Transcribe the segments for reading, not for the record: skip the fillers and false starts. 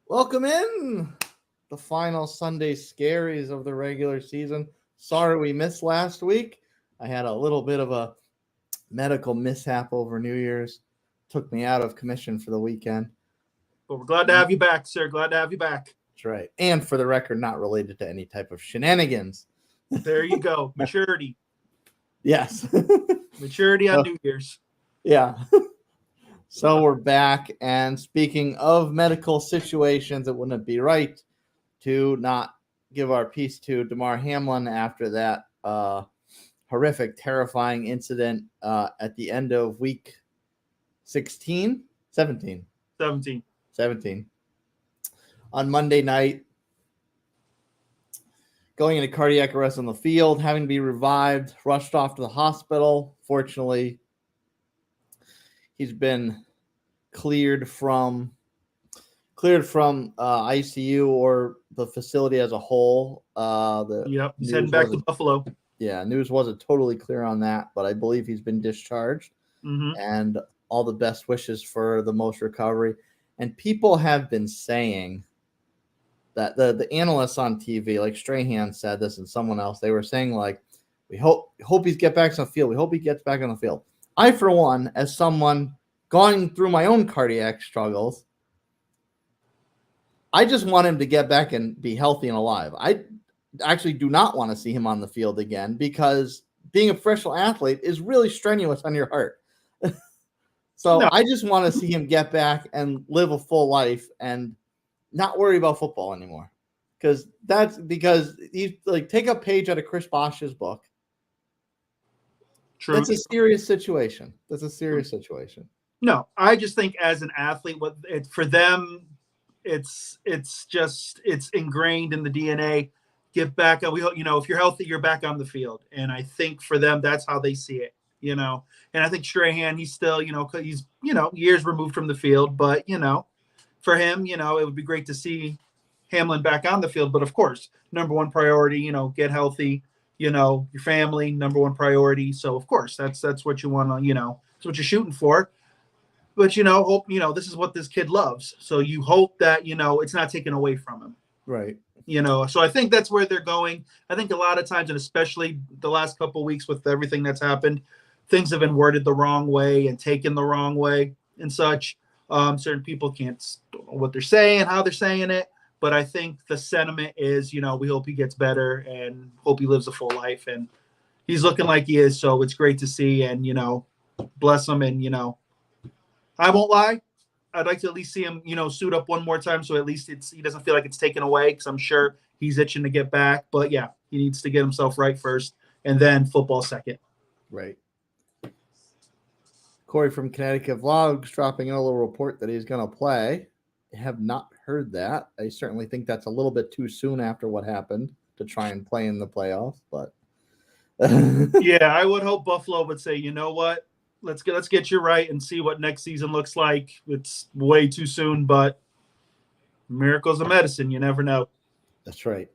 Welcome in the final Sunday Scaries of the regular season. Sorry we missed last week. I had a little bit of a medical mishap over New Year's. Took me out of commission for the weekend. But we're glad to have you back, sir. Glad to have you back. That's right. And for the record, not related to any type of shenanigans. There you go. Maturity. Yes. Maturity on New Year's. Yeah. So we're back. And speaking of medical situations, it wouldn't be right to not give our piece to Damar Hamlin after that horrific, terrifying incident at the end of week 17 on Monday night, going into cardiac arrest on the field, having to be revived, rushed off to the hospital. Fortunately, he's been cleared from ICU or the facility as a whole. He's heading back to Buffalo. Yeah, news wasn't totally clear on that, but I believe he's been discharged. And all the best wishes for the most recovery. And people have been saying that the analysts on TV, like Strahan said this and someone else, they were saying, like, we hope he's get back on the field. We hope he gets back on the field. I, for one, as someone going through my own cardiac struggles, I just want him to get back and be healthy and alive. I actually do not want to see him on the field again because being a professional athlete is really strenuous on your heart. So no. I just want to see him get back and live a full life and not worry about football anymore. Because he's like, take a page out of Chris Bosch's book. True. That's a serious situation. No, I just think as an athlete, for them, it's ingrained in the DNA. Get back. If you're healthy, you're back on the field. And I think for them, that's how they see it. And I think Strahan, he's still, he's, years removed from the field, but, for him, it would be great to see Hamlin back on the field. But of course, number one priority, get healthy, your family, number one priority. So of course, that's what you want to, it's what you're shooting for. But, hope, this is what this kid loves. So you hope that, it's not taken away from him. Right. So I think that's where they're going. I think a lot of times, and especially the last couple of weeks with everything that's happened, things have been worded the wrong way and taken the wrong way and such. Certain people don't know what they're saying, how they're saying it. But I think the sentiment is, we hope he gets better and hope he lives a full life. And he's looking like he is. So it's great to see. And, bless him. And, I won't lie. I'd like to at least see him, suit up one more time. So at least he doesn't feel like it's taken away because I'm sure he's itching to get back. But, yeah, he needs to get himself right first and then football second. Right. Corey from Connecticut Vlogs dropping in a little report that he's going to play. I have not heard that. I certainly think that's a little bit too soon after what happened to try and play in the playoffs. But yeah, I would hope Buffalo would say, you know what? Let's get you right and see what next season looks like. It's way too soon, but miracles of medicine. You never know. That's right.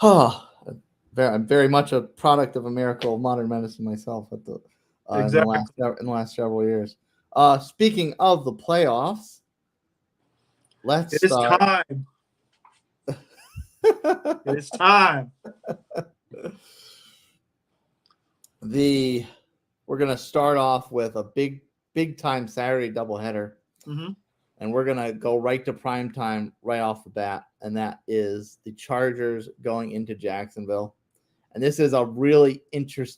I'm very much a product of a miracle of modern medicine myself at the exactly. in the last several years. Speaking of the playoffs, it is time. It is time. We're going to start off with a big time Saturday doubleheader. And we're going to go right to prime time right off the bat. And that is the Chargers going into Jacksonville. And this is a really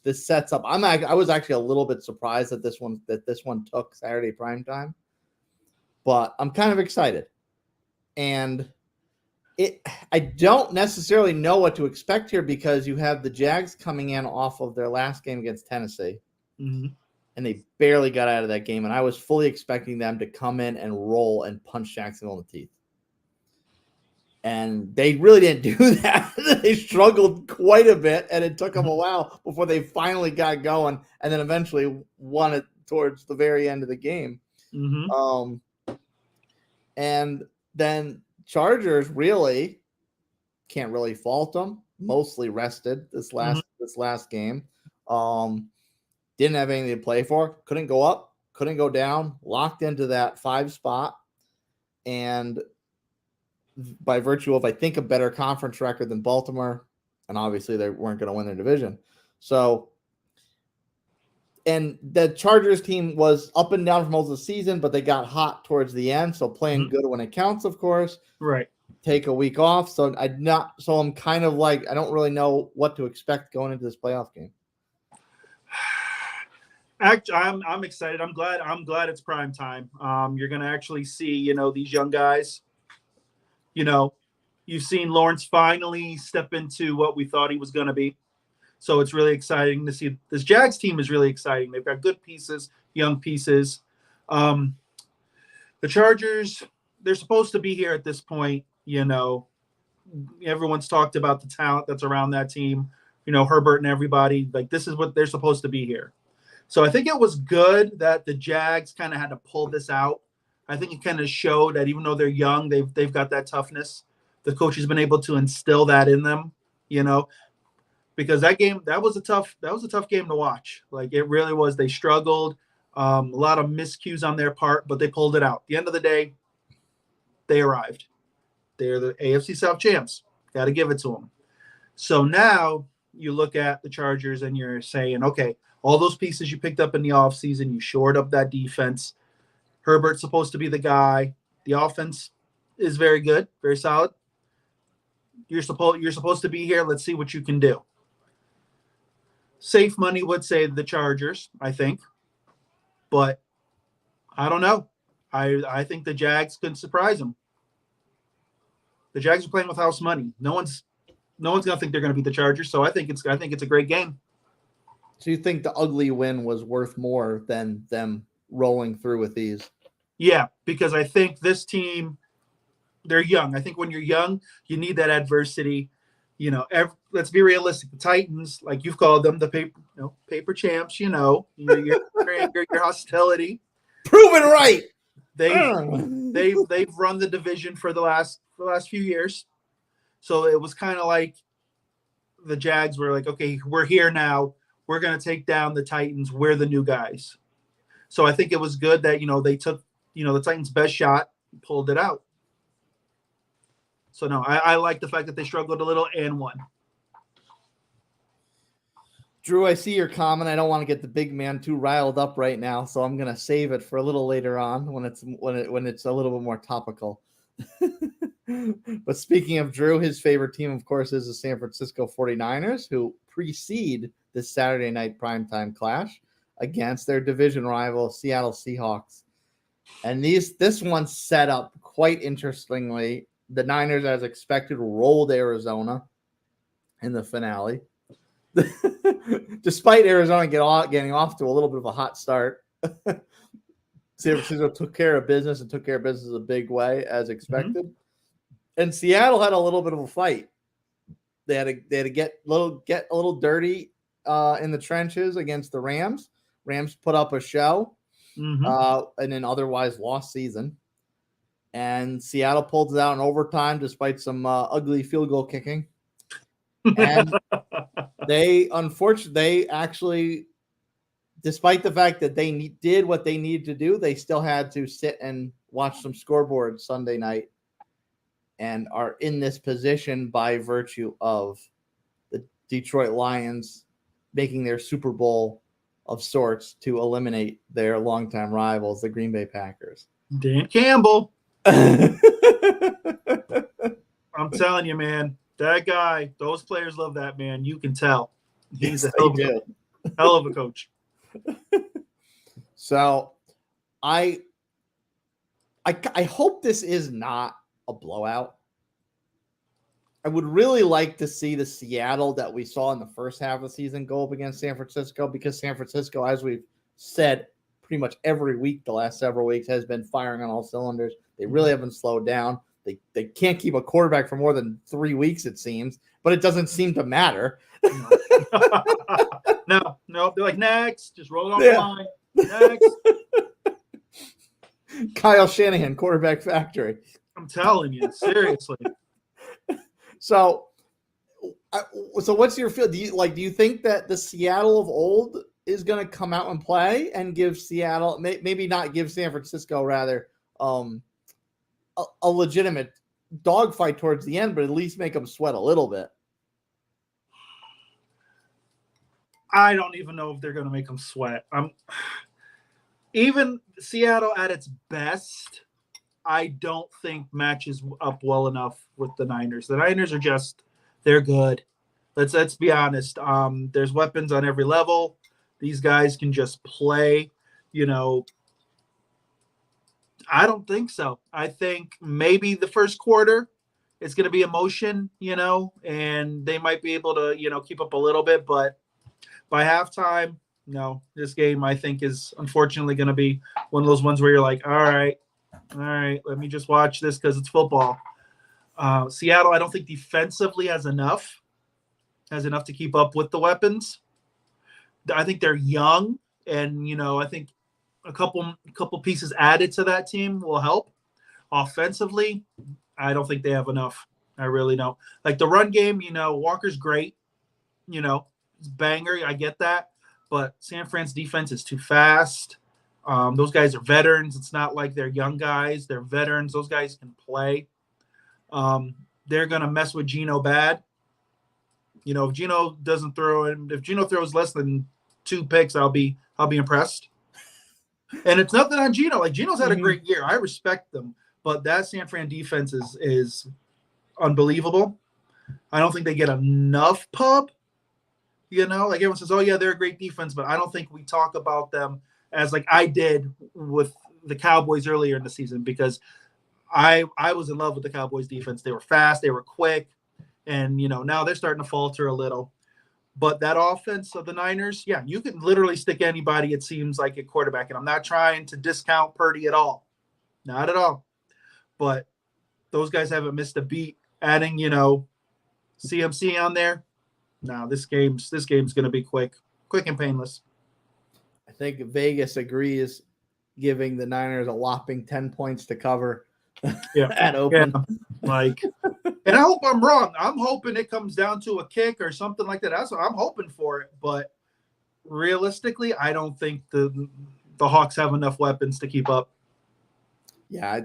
this sets up. I was actually a little bit surprised that this one took Saturday prime time, but I'm kind of excited. And I don't necessarily know what to expect here because you have the Jags coming in off of their last game against Tennessee, and they barely got out of that game. And I was fully expecting them to come in and roll and punch Jacksonville in the teeth. And they really didn't do that. They struggled quite a bit, and it took them a while before they finally got going, and then eventually won it towards the very end of the game. And then Chargers really can't really fault them. Mostly rested this last game. Didn't have anything to play for. Couldn't go up. Couldn't go down. Locked into that 5 spot. and by virtue of, I think, a better conference record than Baltimore, and obviously they weren't going to win their division. So, and the Chargers team was up and down for most of the season, but they got hot towards the end. So playing good when it counts, of course. Right. Take a week off. So I'm kind of like, I don't really know what to expect going into this playoff game. Actually, I'm excited. I'm glad it's prime time. You're going to actually see, these young guys. You've seen Lawrence finally step into what we thought he was going to be. So it's really exciting to see. This Jags team is really exciting. They've got good pieces, young pieces. The Chargers, they're supposed to be here at this point. Everyone's talked about the talent that's around that team. Herbert and everybody. Like, this is what they're supposed to be here. So I think it was good that the Jags kind of had to pull this out. I think it kind of showed that even though they're young, they've got that toughness. The coach has been able to instill that in them, because that was a tough game to watch. Like, it really was. They struggled, a lot of miscues on their part, but they pulled it out. At the end of the day, they arrived. They're the AFC South champs. Got to give it to them. So now you look at the Chargers and you're saying, okay, all those pieces you picked up in the offseason, you shored up that defense. Herbert's supposed to be the guy. The offense is very good, very solid. You're supposed to be here. Let's see what you can do. Safe money would say the Chargers, I think. But I don't know. I think the Jags could surprise them. The Jags are playing with house money. No one's gonna think they're gonna beat the Chargers. So I think it's a great game. So you think the ugly win was worth more than them rolling through with these? Yeah, because I think this team, they're young. I think when you're young, you need that adversity. Let's be realistic. The Titans, like you've called them, the paper champs. Your anger, your hostility. Proven right. They've run the division for the last few years. So it was kind of like the Jags were like, okay, we're here now. We're going to take down the Titans. We're the new guys. So I think it was good that, they took, the Titans' best shot, pulled it out. So, no, I like the fact that they struggled a little and won. Drew, I see your comment. I don't want to get the big man too riled up right now, so I'm going to save it for a little later on when it's a little bit more topical. But speaking of Drew, his favorite team, of course, is the San Francisco 49ers, who precede this Saturday night primetime clash against their division rival, Seattle Seahawks. And this one's set up quite interestingly. The Niners, as expected, rolled Arizona in the finale. Despite Arizona getting off to a little bit of a hot start, San Francisco took care of business in a big way, as expected. Mm-hmm. And Seattle had a little bit of a fight. They had to get a little dirty in the trenches against the Rams. Rams put up a show, in an otherwise lost season. And Seattle pulled it out in overtime despite some ugly field goal kicking. And they actually, despite the fact that they did what they needed to do, they still had to sit and watch some scoreboards Sunday night and are in this position by virtue of the Detroit Lions making their Super Bowl of sorts to eliminate their longtime rivals, the Green Bay Packers. Dan Campbell. I'm telling you, man, that guy, those players love that man. You can tell. He's a hell of a coach. So I hope this is not a blowout. I would really like to see the Seattle that we saw in the first half of the season go up against San Francisco, because San Francisco, as we've said pretty much every week the last several weeks, has been firing on all cylinders. They really haven't slowed down. They can't keep a quarterback for more than 3 weeks, it seems, but it doesn't seem to matter. No, they're like, next, just roll it off the line. Next. Kyle Shanahan, quarterback factory. I'm telling you, seriously. So what's your feel? Do you think that the Seattle of old is going to come out and play and give Seattle, maybe not give San Francisco, rather, a legitimate dogfight towards the end, but at least make them sweat a little bit. I don't even know if they're going to make them sweat. Even Seattle at its best, I don't think matches up well enough with the Niners. The Niners are they're good. Let's be honest. There's weapons on every level. These guys can just play. I don't think so. I think maybe the first quarter it's going to be emotion, and they might be able to, keep up a little bit. But by halftime, no, this game I think is unfortunately going to be one of those ones where you're like, all right, let me just watch this because it's football. Seattle, I don't think defensively has enough to keep up with the weapons. I think they're young, and I think a couple pieces added to that team will help. Offensively, I don't think they have enough. I really don't. Like the run game, Walker's great. It's banger. I get that, but San Fran's defense is too fast. Those guys are veterans. It's not like they're young guys. They're veterans. Those guys can play. They're gonna mess with Geno bad. If Geno doesn't throw, and if Geno throws less than 2 picks, I'll be impressed. And it's nothing on Geno. Like Geno's had a great year. I respect them, but that San Fran defense is unbelievable. I don't think they get enough pub. Like everyone says, oh yeah, they're a great defense, but I don't think we talk about them as like I did with the Cowboys earlier in the season, because I was in love with the Cowboys defense. They were fast, they were quick, and now they're starting to falter a little. But that offense of the Niners, yeah, you can literally stick anybody, it seems like, at quarterback. And I'm not trying to discount Purdy at all. Not at all. But those guys haven't missed a beat. Adding, CMC on there. No, this game's going to be quick and painless. I think Vegas agrees, giving the Niners a whopping 10 points to cover at open. Yeah. And I hope I'm wrong. I'm hoping it comes down to a kick or something like that. That's what I'm hoping for it. But realistically, I don't think the Hawks have enough weapons to keep up. Yeah,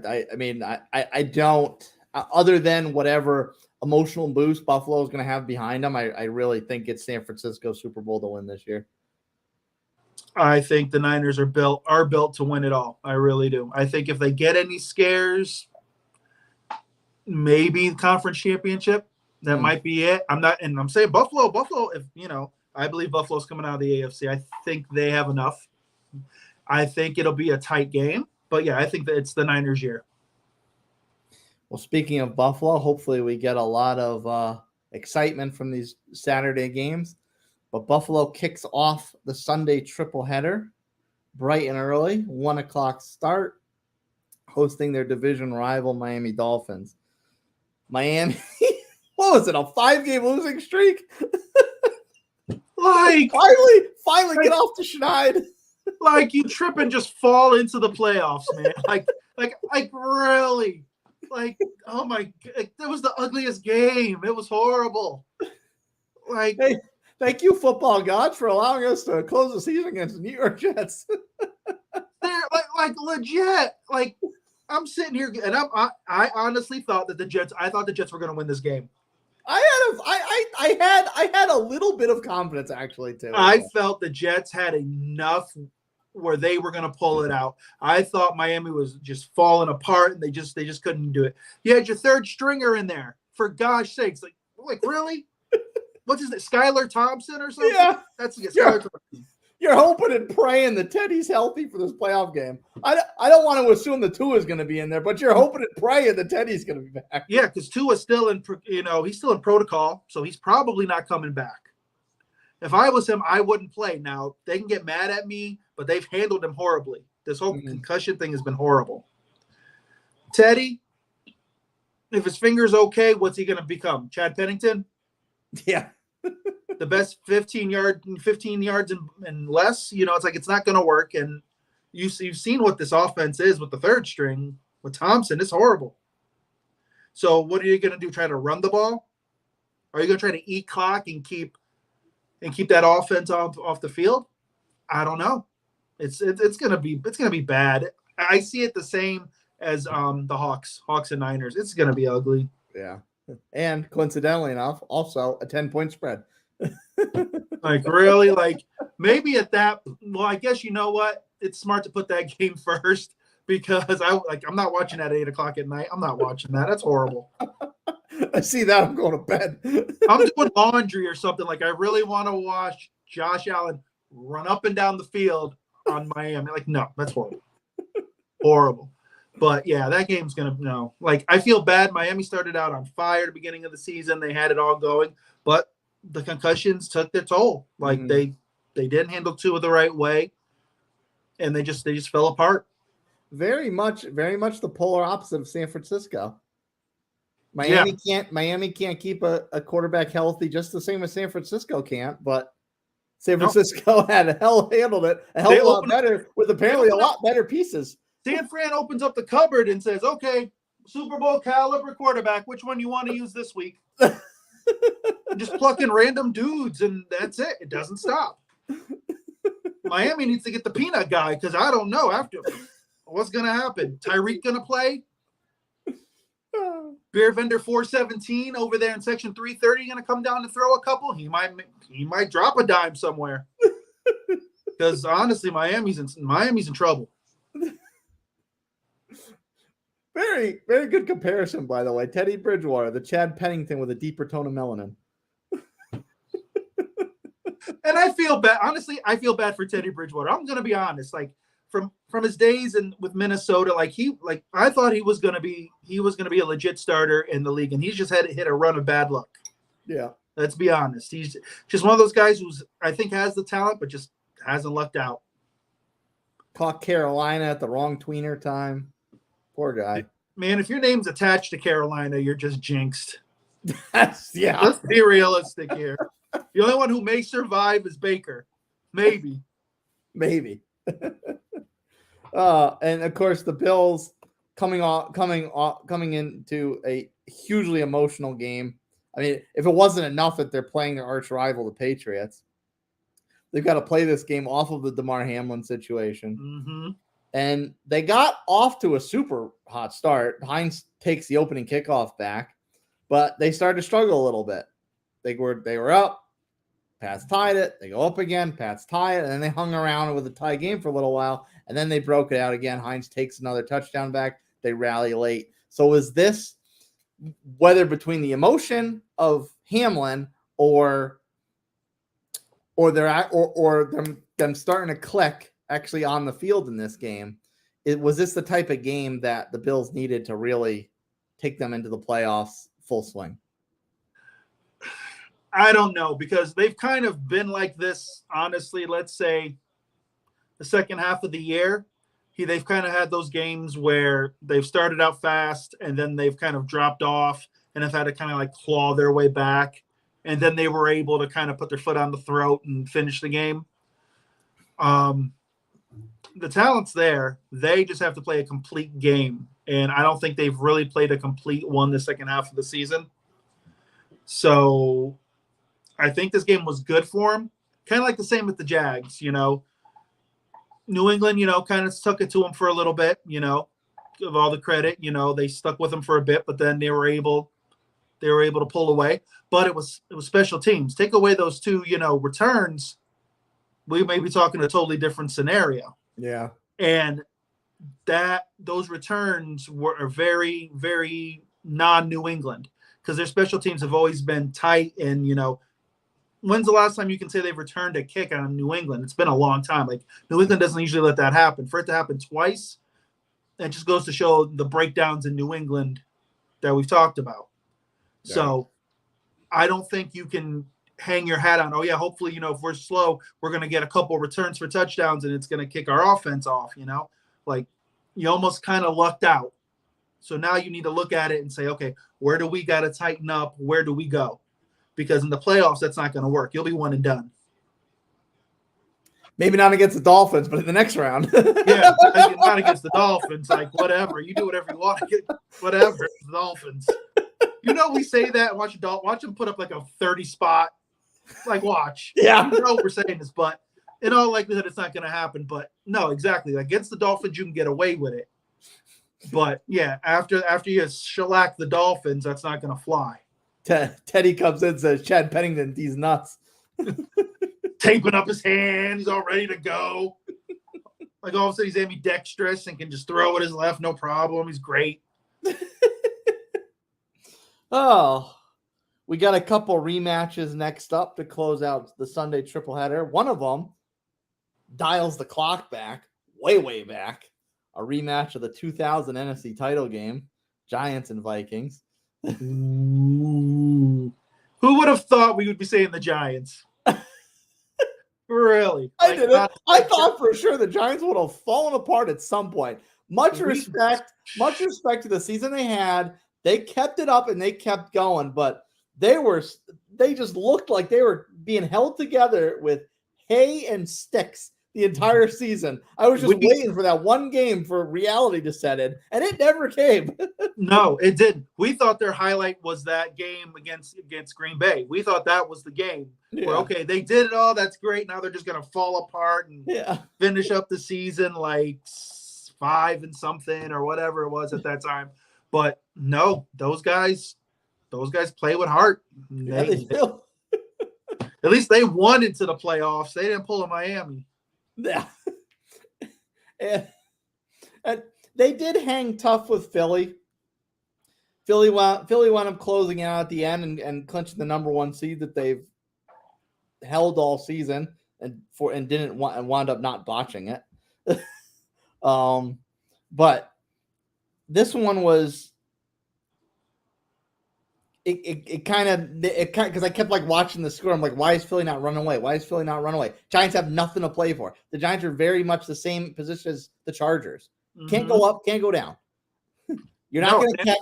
I don't. Other than whatever emotional boost Buffalo is going to have behind them, I really think it's San Francisco Super Bowl to win this year. I think the Niners are built to win it all. I really do. I think if they get any scares, maybe conference championship. That might be it. I'm saying Buffalo, if I believe Buffalo's coming out of the AFC. I think they have enough. I think it'll be a tight game, but yeah, I think that it's the Niners' year. Well, speaking of Buffalo, hopefully we get a lot of excitement from these Saturday games. But Buffalo kicks off the Sunday triple header bright and early, 1:00 start, hosting their division rival Miami Dolphins. Miami, what was it, a 5-game losing streak? Like finally get off the schneid. Like you trip and just fall into the playoffs, man. Like really. Like, oh my, that was the ugliest game. It was horrible. Like, hey, thank you, football gods, for allowing us to close the season against the New York Jets. They're like legit. Like, I'm sitting here, and I honestly thought that the Jets were going to win this game. I had a little bit of confidence actually too. I felt the Jets had enough where they were going to pull it out. I thought Miami was just falling apart, and they just couldn't do it. You had your third stringer in there, for gosh sakes. Like really? What's his name? Skylar Thompson or something? Yeah, that's Skylar Thompson. You're hoping and praying that Teddy's healthy for this playoff game. I don't want to assume the Tua is going to be in there, but you're hoping and praying that Teddy's going to be back. Yeah, because Tua's still in, he's still in protocol, so he's probably not coming back. If I was him, I wouldn't play. Now, they can get mad at me, but they've handled him horribly. This whole concussion thing has been horrible. Teddy, if his finger's okay, what's he going to become? Chad Pennington? Yeah. The best 15 yards and less, it's like it's not going to work. And you've seen what this offense is with the third string with Thompson. It's horrible. So what are you going to do? Try to run the ball? Are you going to try to eat clock and keep that offense off the field? I don't know. It's going to be bad. I see it the same as the Hawks and Niners. It's going to be ugly. Yeah. And coincidentally enough, also a 10-point spread. Like, really? Like, maybe at that, well, I guess you know what? It's smart to put that game first because I'm not watching that at 8:00 at night. I'm not watching that. That's horrible. I see that. I'm going to bed. I'm doing laundry or something. Like, I really want to watch Josh Allen run up and down the field on Miami. Like, no, that's horrible. Horrible. But yeah, that game's gonna Like, I feel bad. Miami started out on fire at the beginning of the season. They had it all going, but the concussions took their toll. Like they didn't handle Tua the right way, and they just fell apart. Very much the polar opposite of San Francisco. Miami can't keep a quarterback healthy just the same as San Francisco can't, but San Francisco handled it a hell of a lot better with apparently a lot better pieces. San Fran opens up the cupboard and says, okay, Super Bowl caliber quarterback, which one you want to use this week? Just plucking random dudes, and that's it. It doesn't stop. Miami needs to get the peanut guy because I don't know after what's going to happen. Tyreek going to play? Beer vendor 417 over there in section 330 going to come down and throw a couple? He might drop a dime somewhere. Because honestly, Miami's in trouble. Very, very good comparison, by the way. Teddy Bridgewater, the Chad Pennington with a deeper tone of melanin. And I feel bad. Honestly, I feel bad for Teddy Bridgewater. I'm going to be honest. Like from his days with Minnesota, I thought he was going to be a legit starter in the league, and he's just had to hit a run of bad luck. Yeah, let's be honest. He's just one of those guys who's I think has the talent, but just hasn't lucked out. Caught Carolina at the wrong tweener time. Poor guy. Man, if your name's attached to Carolina, you're just jinxed. Yeah. Let's be realistic here. The only one who may survive is Baker. Maybe. And of course the Bills coming into a hugely emotional game. I mean, if it wasn't enough that they're playing their arch rival, the Patriots, they've got to play this game off of the DeMar Hamlin situation. Mm-hmm. And they got off to a super hot start. Hines takes the opening kickoff back, but they started to struggle a little bit. They were up. Pats tied it. They go up again. Pats tie it. And then they hung around with a tie game for a little while. And then they broke it out again. Hines takes another touchdown back. They rally late. So is this, whether between the emotion of Hamlin or them starting to click actually on the field in this game, was this the type of game that the Bills needed to really take them into the playoffs full swing? I don't know, because they've kind of been like this, honestly, let's say the second half of the year. They've kind of had those games where they've started out fast and then they've kind of dropped off and have had to kind of like claw their way back. And then they were able to kind of put their foot on the throat and finish the game. The talent's there. They just have to play a complete game. And I don't think they've really played a complete one the second half of the season. So I think this game was good for them. Kind of like the same with the Jags, New England, kind of took it to them for a little bit, give all the credit, they stuck with them for a bit, but then they were able to pull away. But it was special teams. Take away those two, returns, we may be talking a totally different scenario. Yeah. And those returns are very, very non-New England, because their special teams have always been tight. And, when's the last time you can say they've returned a kick on New England? It's been a long time. Like, New England doesn't usually let that happen. For it to happen twice, it just goes to show the breakdowns in New England that we've talked about. Yeah. So I don't think you can hang your hat on, hopefully, if we're slow, we're going to get a couple returns for touchdowns and it's going to kick our offense off, Like, you almost kind of lucked out. So now you need to look at it and say, okay, where do we got to tighten up? Where do we go? Because in the playoffs, that's not going to work. You'll be one and done. Maybe not against the Dolphins, but in the next round. Yeah, not against the Dolphins. Like, whatever. You do whatever you want. Whatever. The Dolphins. We say that. Watch them put up like a 30 spot. Like, watch. Yeah. We're saying this, but in all likelihood, it's not going to happen. But no, exactly. Like, against the Dolphins, you can get away with it. But yeah, after you shellac the Dolphins, that's not going to fly. Teddy comes in and says, Chad Pennington, these nuts. Taping up his hand. He's all ready to go. Like all of a sudden he's ambidextrous and can just throw with his left, no problem. He's great. Oh, we got a couple rematches next up to close out the Sunday tripleheader. One of them dials the clock back, way back. A rematch of the 2000 NFC title game, Giants and Vikings. Ooh. Who would have thought we would be saying the Giants? Really? I didn't. I thought for sure the Giants would have fallen apart at some point. Much respect to the season they had. They kept it up and they kept going, but they just looked like they were being held together with hay and sticks the entire season. I was just waiting for that one game for reality to set in, and it never came. No, it didn't. We thought their highlight was that game against Green Bay. We thought that was the game. Yeah. Where, okay, they did it all. That's great. Now they're just going to fall apart and finish up the season like 5 and something or whatever it was at that time. But no, those guys play with heart. They do. At least they won into the playoffs. They didn't pull a Miami. Yeah. and they did hang tough with Philly. Philly wound up closing out at the end and clinching the number 1 seed that they've held all season and wound up not botching it. But this one was because I kept like watching the score. I'm like, why is Philly not running away? Why is Philly not running away? Giants have nothing to play for. The Giants are very much the same position as the Chargers. Mm-hmm. Can't go up, can't go down. You're not going to catch.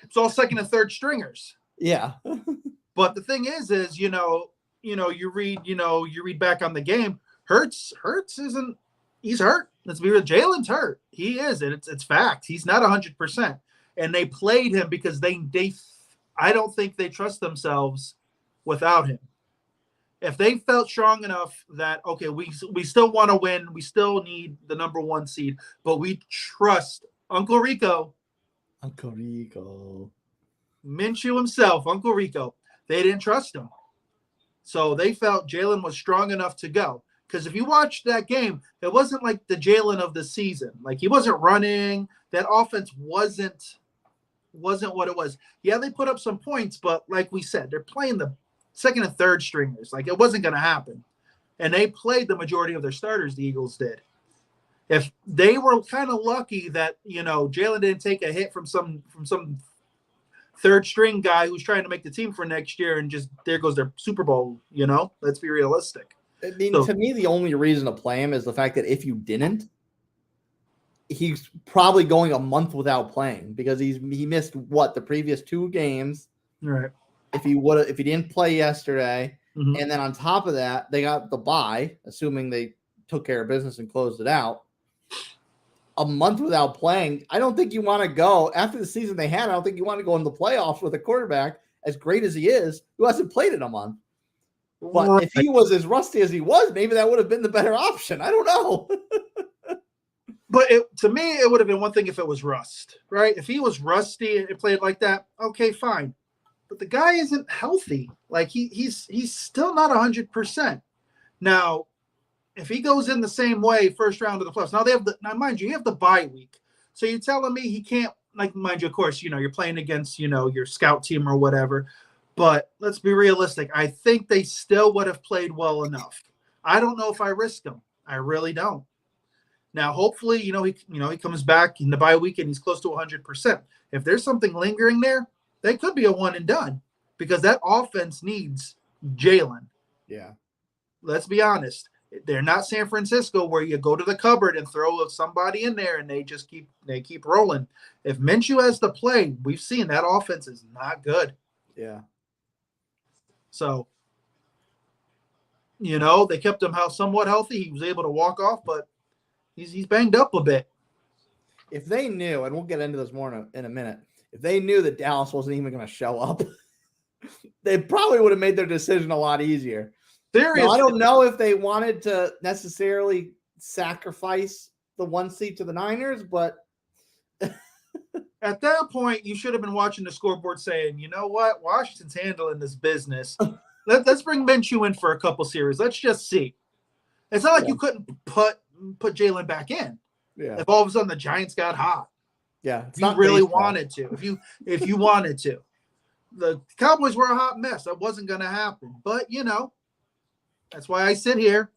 It's all second and third stringers. Yeah. But the thing is you read back on the game. Hurts isn't. He's hurt. Let's be real. Jalen's hurt. He is, and it's fact. He's not 100%. And they played him because I don't think they trust themselves without him. If they felt strong enough that, okay, we still want to win, we still need the number 1 seed, but we trust Uncle Rico. Minshew himself, Uncle Rico. They didn't trust him. So they felt Jalen was strong enough to go. Because if you watched that game, it wasn't like the Jalen of the season. Like, he wasn't running. That offense wasn't what it was. Yeah, they put up some points, but like we said, they're playing the second and third stringers. Like, it wasn't going to happen. And they played the majority of their starters, the Eagles did. If they were kind of lucky that, Jalen didn't take a hit from some third string guy who's trying to make the team for next year and just there goes their Super Bowl, let's be realistic. I mean, to me, the only reason to play him is the fact that if you didn't, he's probably going a month without playing because he missed the previous 2 games. Right. If he didn't play yesterday, and then on top of that, they got the bye, assuming they took care of business and closed it out. A month without playing, I don't think you want to go after the season they had. I don't think you want to go in the playoffs with a quarterback as great as he is who hasn't played in a month. But if he was as rusty as he was, maybe that would have been the better option. I don't know. But to me, it would have been one thing if it was rust, right? If he was rusty and played like that, okay, fine. But the guy isn't healthy. Like he's still not 100%. Now, if he goes in the same way, first round of the playoffs. Now mind you, you have the bye week. So you're telling me he can't, like, mind you, of course, you're playing against, your scout team or whatever. But let's be realistic. I think they still would have played well enough. I don't know if I risk him. I really don't. Now, hopefully, he comes back in the bye week and he's close to 100%. If there's something lingering there, they could be a one and done because that offense needs Jalen. Yeah. Let's be honest. They're not San Francisco where you go to the cupboard and throw somebody in there and they keep rolling. If Minshew has to play, we've seen that offense is not good. Yeah. So, they kept him somewhat healthy. He was able to walk off, but he's banged up a bit. If they knew, and we'll get into this more in a minute, if they knew that Dallas wasn't even going to show up, they probably would have made their decision a lot easier. Seriously. Now, I don't know if they wanted to necessarily sacrifice the 1 seat to the Niners, but At that point, you should have been watching the scoreboard saying, you know what? Washington's handling this business. Let's bring Minshew in for a couple series. Let's just see. It's not like you couldn't put Jalen back in. Yeah. If all of a sudden the Giants got hot. Yeah. If you really wanted to. If you wanted to. The Cowboys were a hot mess. That wasn't going to happen. But, that's why I sit here.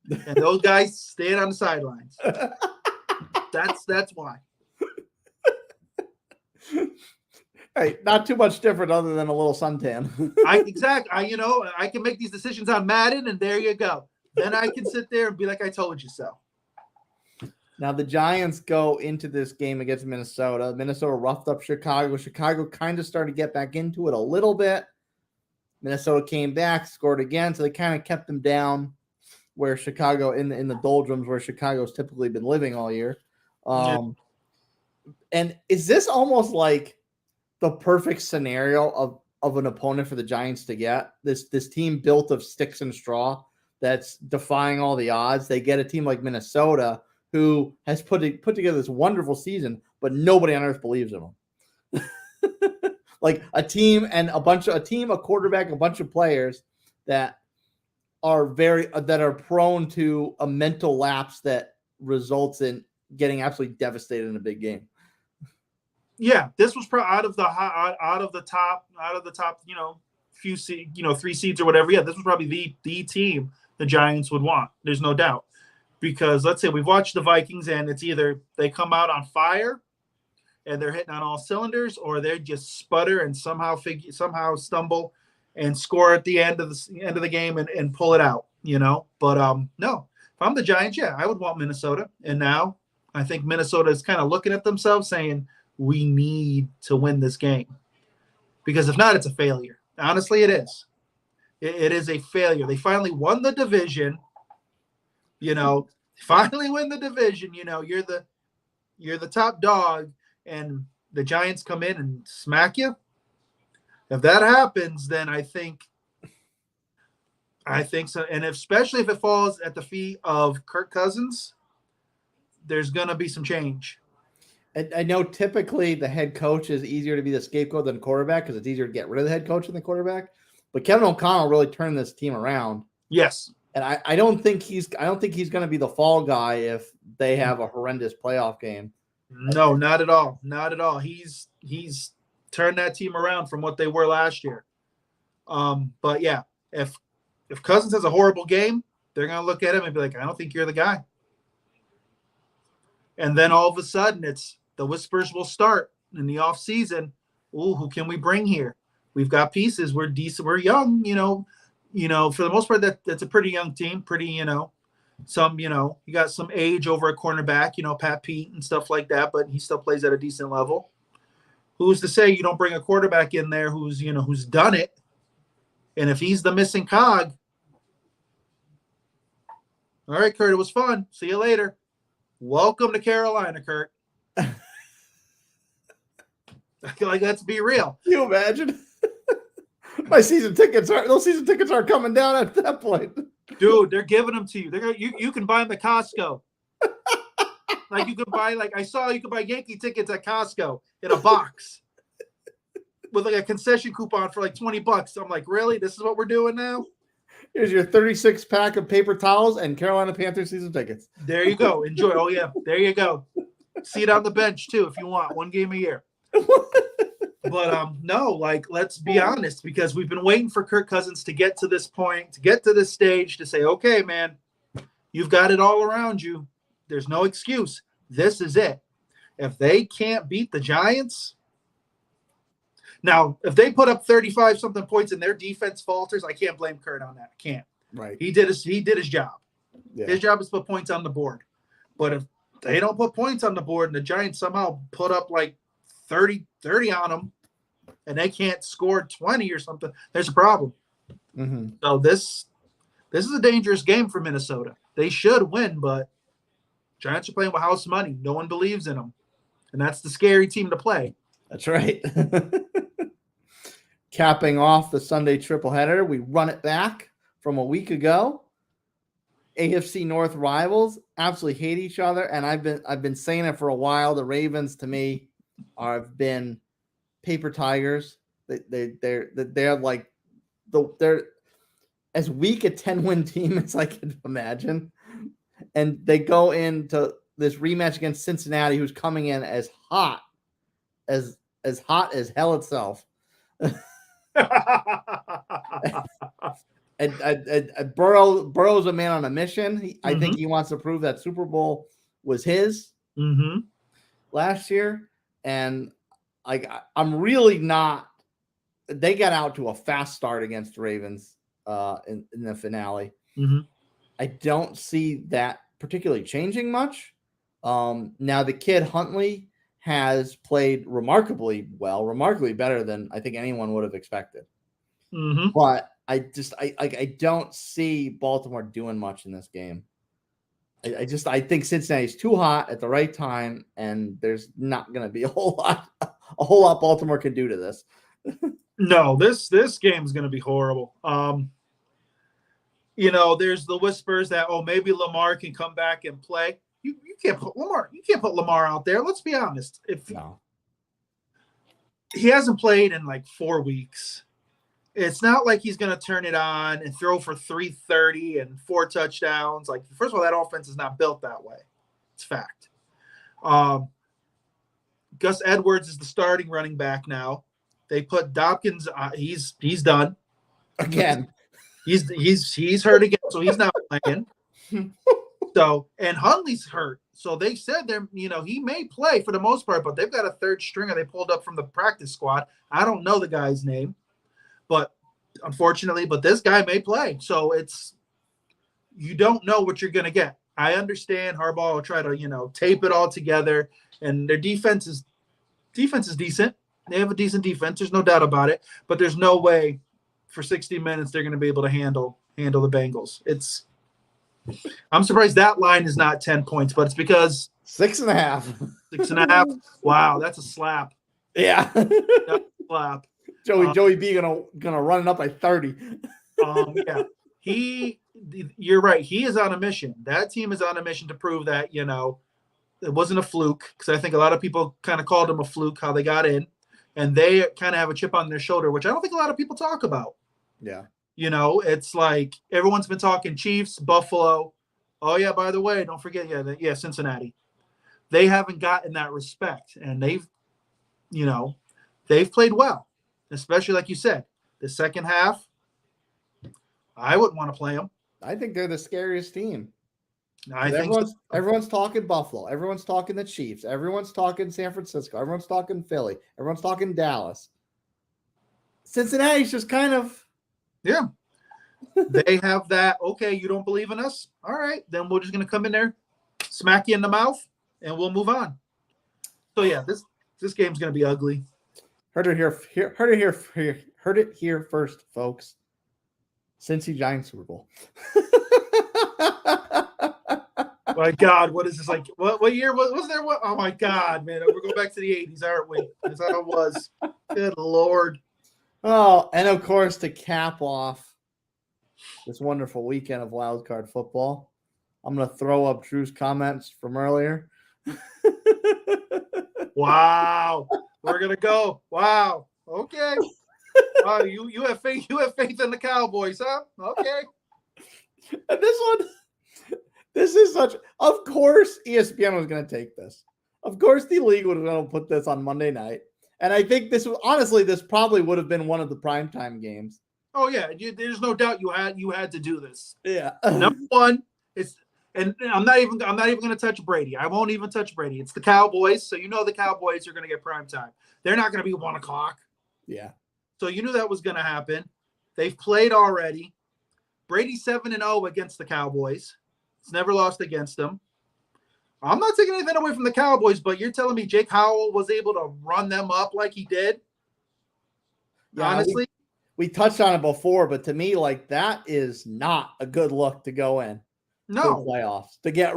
And those guys stayed on the sidelines. That's why. Hey, not too much different other than a little suntan. I can make these decisions on Madden, and there you go. Then I can sit there and be like, I told you so. Now the Giants go into this game against Minnesota. Minnesota roughed up Chicago. Chicago kind of started to get back into it a little bit. Minnesota came back, scored again, so they kind of kept them down where Chicago in the doldrums where Chicago's typically been living all year. And is this almost like the perfect scenario of an opponent for the Giants to get? This team built of sticks and straw that's defying all the odds. They get a team like Minnesota who has put together this wonderful season, but nobody on earth believes in them. Like a team, a quarterback, a bunch of players that are prone to a mental lapse that results in getting absolutely devastated in a big game. Yeah, this was probably out of the top, few seed, 3 seeds or whatever. Yeah, this was probably the team the Giants would want. There's no doubt. Because let's say we've watched the Vikings and it's either they come out on fire and they're hitting on all cylinders, or they just sputter and somehow stumble and score at the end of the game and pull it out, But no, if I'm the Giants, yeah, I would want Minnesota. And now I think Minnesota is kind of looking at themselves saying, we need to win this game. Because if not, it's a failure. Honestly, it is. It is a failure. They finally won the division. Finally win the division. You're the top dog, and the Giants come in and smack you. If that happens, then I think so. And especially if it falls at the feet of Kirk Cousins, there's going to be some change. I know typically the head coach is easier to be the scapegoat than quarterback because it's easier to get rid of the head coach than the quarterback. But Kevin O'Connell really turned this team around. Yes. And I don't think he's going to be the fall guy if they have a horrendous playoff game. No, not at all. Not at all. He's turned that team around from what they were last year. But yeah, if Cousins has a horrible game, they're going to look at him and be like, I don't think you're the guy. And then all of a sudden the whispers will start in the off season. Ooh, who can we bring here? We've got pieces. We're decent. We're young, for the most part, that's a pretty young team, some, you got some age over a cornerback, Pat Pete and stuff like that, but he still plays at a decent level. Who's to say you don't bring a quarterback in there who's done it? And if he's the missing cog, all right, Kurt, it was fun. See you later. Welcome to Carolina, Kurt. Like, let's be real. Can you imagine? Those season tickets are coming down at that point. Dude, they're giving them to you. You can buy them at Costco. Like you could buy, I saw you could buy Yankee tickets at Costco in a box with a concession coupon for $20. I'm like, really? This is what we're doing now? Here's your 36 pack of paper towels and Carolina Panthers season tickets. There you go. Enjoy. Oh yeah, there you go. Seat on the bench too if you want. 1 game a year. But no, let's be honest, because we've been waiting for Kirk Cousins to get to this point, to get to this stage, to say, okay, man, you've got it all around you. There's no excuse. This is it. If they can't beat the Giants, now if they put up 35-something points and their defense falters, I can't blame Kurt on that. I can't. Right. He did his job. Yeah. His job is to put points on the board. But if they don't put points on the board and the Giants somehow put up 30 on them and they can't score 20 or something, there's a problem. Mm-hmm. So this is a dangerous game for Minnesota. They should win, but Giants are playing with house money. No one believes in them. And that's the scary team to play. That's right. Capping off the Sunday tripleheader, we run it back from a week ago. AFC North rivals absolutely hate each other, and I've been saying it for a while. The Ravens, to me, have been paper tigers. They're like they're as weak a 10-win team as I could imagine, and they go into this rematch against Cincinnati, who's coming in as hot as hell itself. and Burrow's a man on a mission. I think he wants to prove that Super Bowl was his last year, and I'm really not. They got out to a fast start against the Ravens in the finale. I don't see that particularly changing much. Now the kid Huntley has played remarkably well, remarkably better than I think anyone would have expected. But I don't see Baltimore doing much in this game. I think Cincinnati's too hot at the right time, and there's not going to be a whole lot Baltimore can do to this. No, this game is going to be horrible. There's the whispers that maybe Lamar can come back and play. You can't put Lamar out there. Let's be honest. He hasn't played in like 4 weeks, it's not like he's going to turn it on and throw for 330 and 4 touchdowns. Like, first of all, that offense is not built that way. It's fact. Gus Edwards is the starting running back now. They put Dopkins. He's done again. He's hurt again, so he's not playing. So, and Huntley's hurt. So they said he may play for the most part, but they've got a third stringer they pulled up from the practice squad. I don't know the guy's name, but unfortunately, this guy may play. So you don't know what you're going to get. I understand Harbaugh will try to, tape it all together, and their defense is decent. They have a decent defense. There's no doubt about it, but there's no way for 60 minutes they're going to be able to handle the Bengals. I'm surprised that line is not 10 points, but it's because 6.5. 6.5. Wow, that's a slap. Yeah, that's a slap. Joey B gonna run it up by 30. Yeah, you're right. He is on a mission. That team is on a mission to prove that it wasn't a fluke, because I think a lot of people kind of called them a fluke how they got in, and they kind of have a chip on their shoulder, which I don't think a lot of people talk about. Yeah. It's like everyone's been talking Chiefs, Buffalo. Oh, yeah, by the way, don't forget, Cincinnati. They haven't gotten that respect, and they've played well, especially like you said, the second half. I wouldn't want to play them. I think they're the scariest team. I think everyone's talking Buffalo. Everyone's talking the Chiefs. Everyone's talking San Francisco. Everyone's talking Philly. Everyone's talking Dallas. Cincinnati's just kind of. Yeah. They have that, okay, you don't believe in us? All right, then we're just going to come in there, smack you in the mouth, and we'll move on. So, yeah, this game's going to be ugly. Heard it here first, folks. Cincy Giants Super Bowl. My God, what is this like? What year was there? Oh my God, man, we're going back to the 80s, aren't we? That's how it was. Good Lord. Oh, and of course, to cap off this wonderful weekend of wildcard football, I'm going to throw up Drew's comments from earlier. Wow, we're gonna go. Wow, okay. Wow, you have faith. You have faith in the Cowboys, huh? Okay. And this is such. Of course, ESPN was going to take this. Of course, the league was going to put this on Monday night. And I think this probably would have been one of the primetime games. Oh yeah, there's no doubt you had to do this. Yeah. Number one, and I'm not even going to touch Brady. I won't even touch Brady. It's the Cowboys, so the Cowboys are going to get primetime. They're not going to be 1:00. Yeah. So you knew that was going to happen. They've played already. Brady's 7-0 against the Cowboys. He's never lost against them. I'm not taking anything away from the Cowboys, but you're telling me Jake Howell was able to run them up like he did? Yeah, honestly? We touched on it before, but to me, that is not a good look to go in. No. Playoffs. To get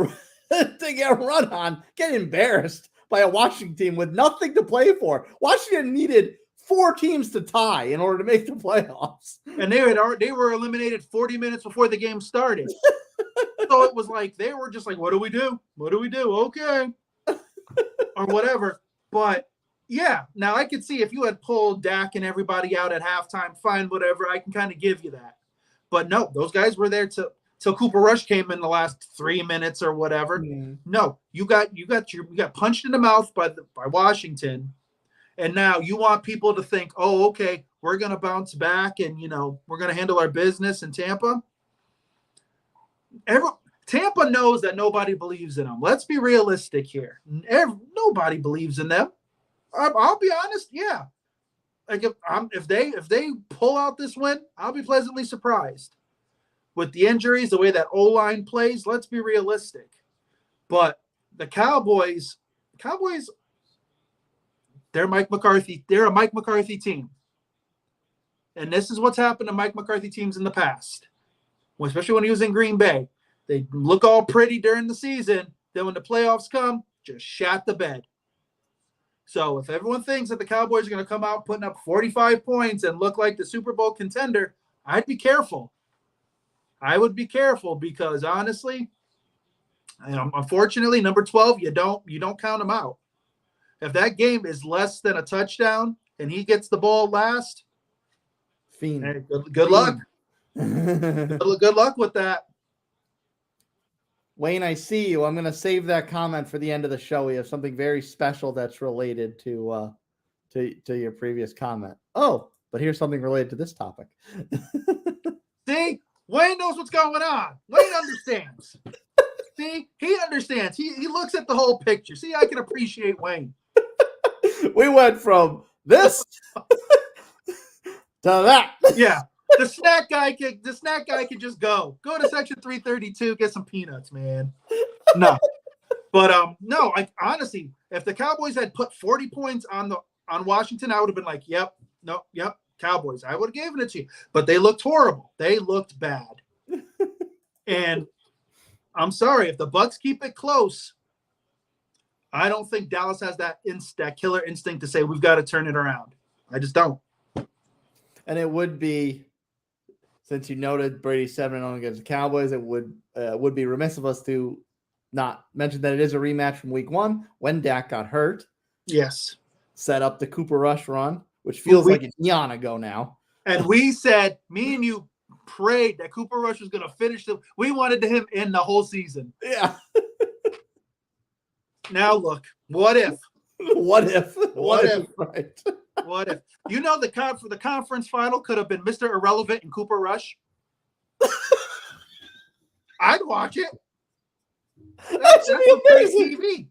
run on, get embarrassed by a Washington team with nothing to play for. Washington needed 4 teams to tie in order to make the playoffs. And they were eliminated 40 minutes before the game started. So it was like they were just like, what do we do? What do we do? Okay. Or whatever. But Yeah. Now I could see if you had pulled Dak and everybody out at halftime, fine, whatever. I can kind of give you that. But no, those guys were there till Cooper Rush came in the last 3 minutes or whatever. No, you got punched in the mouth by Washington, and now you want people to think, oh, okay, we're gonna bounce back and we're gonna handle our business in Tampa. Tampa knows that nobody believes in them. Let's be realistic here. Nobody believes in them. I'll be honest. Yeah, like if they pull out this win, I'll be pleasantly surprised. With the injuries, the way that O-line plays, let's be realistic. But the Cowboys, they're Mike McCarthy. They're a Mike McCarthy team, and this is what's happened to Mike McCarthy teams in the past, especially when he was in Green Bay. They look all pretty during the season. Then when the playoffs come, just shat the bed. So if everyone thinks that the Cowboys are going to come out putting up 45 points and look like the Super Bowl contender, I'd be careful. I would be careful because honestly, unfortunately, number 12, you don't count him out. If that game is less than a touchdown and he gets the ball last, Fiend. Hey, good luck. Good luck with that. Wayne, I see you. I'm going to save that comment for the end of the show. We have something very special that's related to your previous comment. Oh, but here's something related to this topic. See, Wayne knows what's going on. Wayne understands. See, he understands. He looks at the whole picture. See, I can appreciate Wayne. We went from this to that. Yeah. The snack guy could just go to section 332, get some peanuts, man. No. But no, honestly, if the Cowboys had put 40 points on Washington, I would have been like, yep, Cowboys. I would have given it to you. But they looked horrible. They looked bad. And I'm sorry, if the Bucks keep it close, I don't think Dallas has that killer instinct to say we've got to turn it around. I just don't. And it would be, since you noted Brady 7-0 against the Cowboys, it would be remiss of us to not mention that it is a rematch from Week 1 when Dak got hurt. Yes. Set up the Cooper Rush run, which feels like it's eon ago now. And we said, me and you prayed that Cooper Rush was going to finish it. We wanted him in the whole season. Yeah. Now look, what if? What if? Right. What if? The conference final could have been Mr. Irrelevant and Cooper Rush. I'd watch it. That's some great TV.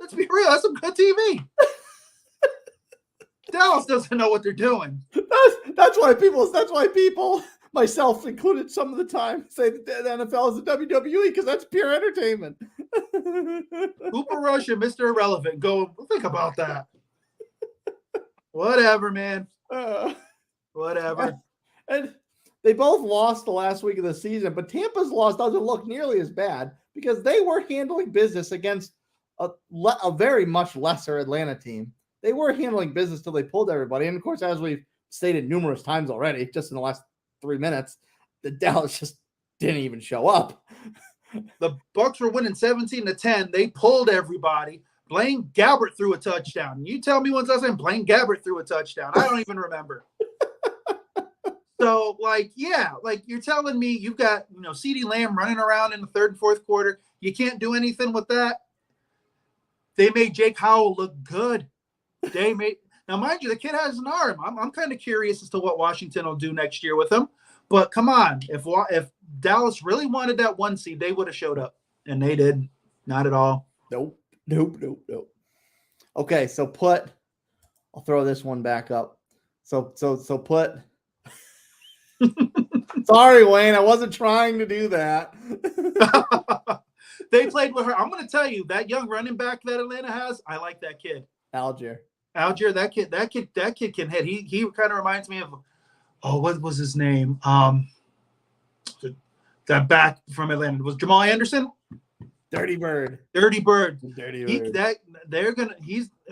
Let's be real. That's some good TV. Dallas doesn't know what they're doing. That's why people, myself included, some of the time say that the NFL is the WWE because that's pure entertainment. Cooper Rush and Mr. Irrelevant. Go think about that. Whatever, man. Whatever. And they both lost the last week of the season, but Tampa's loss doesn't look nearly as bad because they were handling business against a very much lesser Atlanta team. They were handling business till they pulled everybody. And of course, as we've stated numerous times already, just in the last 3 minutes, the Dallas just didn't even show up. The Bucks were winning 17-10. They pulled everybody. Blaine Gabbert threw a touchdown. You tell me when's last time Blaine Gabbert threw a touchdown. I don't even remember. So, you're telling me you've got, CeeDee Lamb running around in the third and fourth quarter. You can't do anything with that. They made Jake Howell look good. Now, mind you, the kid has an arm. I'm kind of curious as to what Washington will do next year with him. But come on, if Dallas really wanted that 1 seed, they would have showed up, and they didn't. Not at all. Nope. Okay, so I'll throw this one back up. So put. Sorry, Wayne, I wasn't trying to do that. They played with her. I'm going to tell you, that young running back that Atlanta has, I like that kid. Algier, that kid can hit. He kind of reminds me of, what was his name? That back from Atlanta was Jamal Anderson. Dirty Bird. If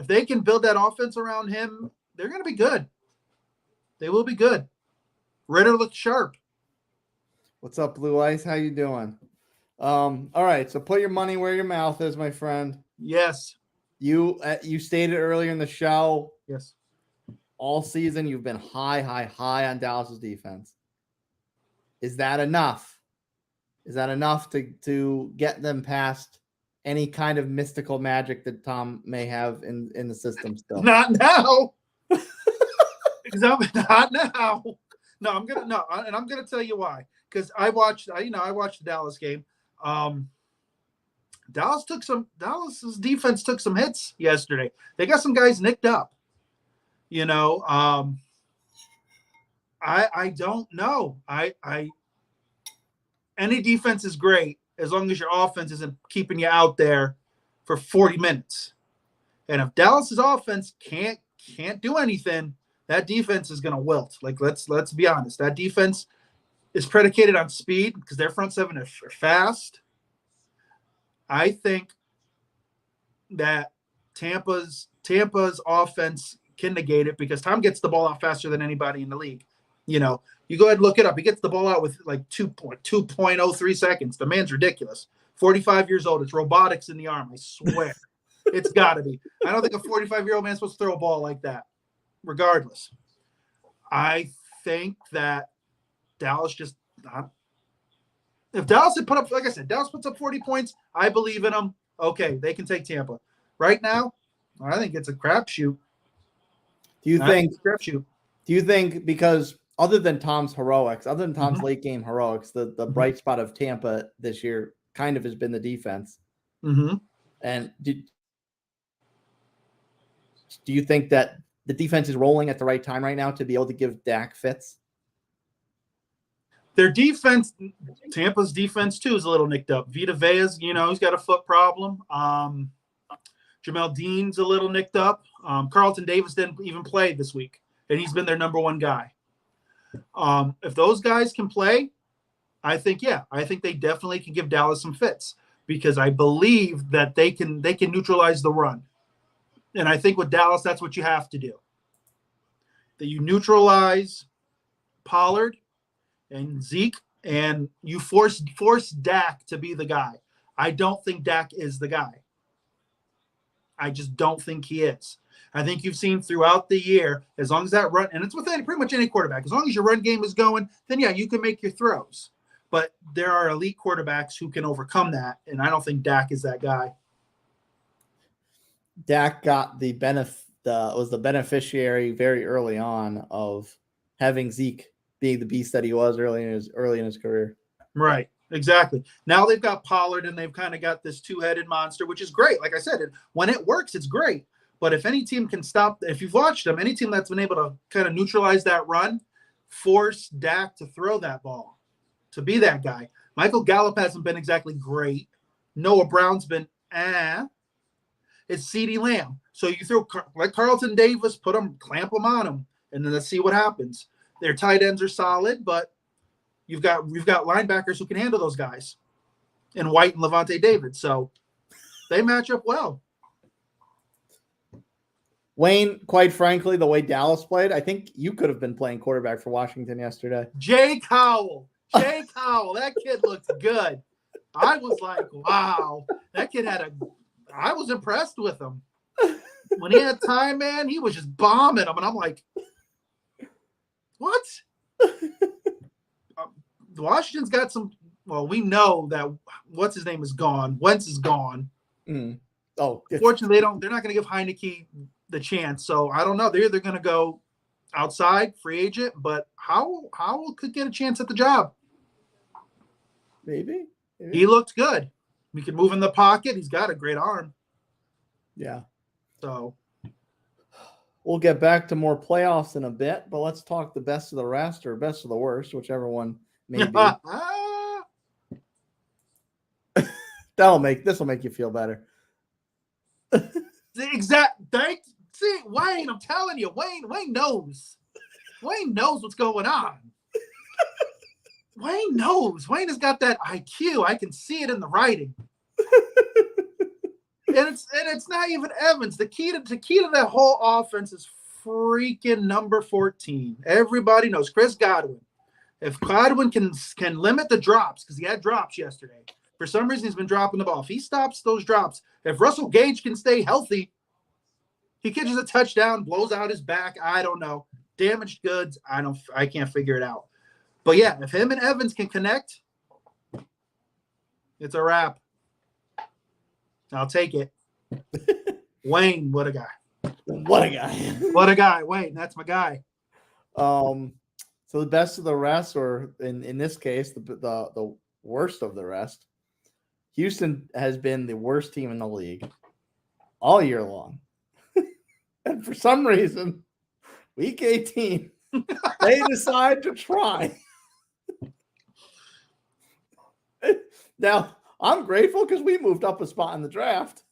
they can build that offense around him, they're gonna be good. They will be good. Ritter looks sharp. What's up, Blue Ice? How you doing? All right, so put your money where your mouth is, my friend. Yes. You stated earlier in the show. Yes. All season, you've been high on Dallas's defense. Is that enough? Is that enough to get them past any kind of mystical magic that Tom may have in the system still? Not now. Not now. No, I'm gonna tell you why. Because I watched the Dallas game. Dallas's defense took some hits yesterday. They got some guys nicked up. I don't know. Any defense is great as long as your offense isn't keeping you out there for 40 minutes. And if Dallas's offense can't do anything, that defense is going to wilt. Like let's be honest. That defense is predicated on speed because their front seven are fast. I think that Tampa's offense can negate it because Tom gets the ball out faster than anybody in the league. You go ahead and look it up. He gets the ball out with like 2.03 seconds. The man's ridiculous. 45 years old. It's robotics in the arm. I swear. It's got to be. I don't think a 45-year-old man's supposed to throw a ball like that. Regardless, I think that Dallas just not. If Dallas had put up, like I said, Dallas puts up 40 points, I believe in them. Okay, they can take Tampa. Right now, I think it's a crapshoot. Do you think because other than Tom's heroics, other than Tom's late game heroics, the bright spot of Tampa this year kind of has been the defense. Mm-hmm. And do you think that the defense is rolling at the right time right now to be able to give Dak fits? Their defense, Tampa's defense too, is a little nicked up. Vita Vea's, he's got a foot problem. Jamel Dean's a little nicked up. Carlton Davis didn't even play this week, and he's been their number one guy. If those guys can play, I think they definitely can give Dallas some fits because I believe that they can neutralize the run. And I think with Dallas, that's what you have to do. That you neutralize Pollard and Zeke, and you force Dak to be the guy. I don't think Dak is the guy. I just don't think he is. I think you've seen throughout the year, as long as that run, and it's with pretty much any quarterback, as long as your run game is going, then yeah, you can make your throws. But there are elite quarterbacks who can overcome that, and I don't think Dak is that guy. Dak got was the beneficiary very early on of having Zeke being the beast that he was early in his career. Right, exactly. Now they've got Pollard and they've kind of got this two-headed monster, which is great. Like I said, when it works, it's great. But if any team can stop, if you've watched them, any team that's been able to kind of neutralize that run, force Dak to throw that ball, to be that guy. Michael Gallup hasn't been exactly great. Noah Brown's been It's CeeDee Lamb. So you throw like Carlton Davis, clamp them on him, and then let's see what happens. Their tight ends are solid, but we've got linebackers who can handle those guys, and White and Levante David. So they match up well. Wayne, quite frankly, the way Dallas played, I think you could have been playing quarterback for Washington yesterday. Jay Cowell, that kid looked good. I was like, wow, that kid I was impressed with him. When he had time, man, he was just bombing them, and I'm like, what? Washington's got some. Well, we know that what's his name is gone. Wentz is gone. Oh, fortunately, they're not going to give Heineke the chance. So I don't know. They're either going to go outside, free agent, but Howell could get a chance at the job. Maybe. He looked good. He can move in the pocket. He's got a great arm. Yeah. So we'll get back to more playoffs in a bit, but let's talk the best of the rest or best of the worst, whichever one may be. This will make you feel better. See, Wayne, I'm telling you, Wayne knows. Wayne knows what's going on. Wayne knows. Wayne has got that IQ. I can see it in the writing. And it's not even Evans. The key to that whole offense is freaking number 14. Everybody knows Chris Godwin. If Godwin can limit the drops, because he had drops yesterday, For some reason, he's been dropping the ball. If he stops those drops, if Russell Gage can stay healthy, he catches a touchdown, blows out his back. I don't know. Damaged goods. I can't figure it out. But yeah, if him and Evans can connect, it's a wrap. I'll take it. Wayne, what a guy. What a guy. What a guy. Wayne, that's my guy. So the best of the rest, or in this case, the worst of the rest, Houston has been the worst team in the league all year long. And for some reason, week 18, they decide to try. Now, I'm grateful because we moved up a spot in the draft.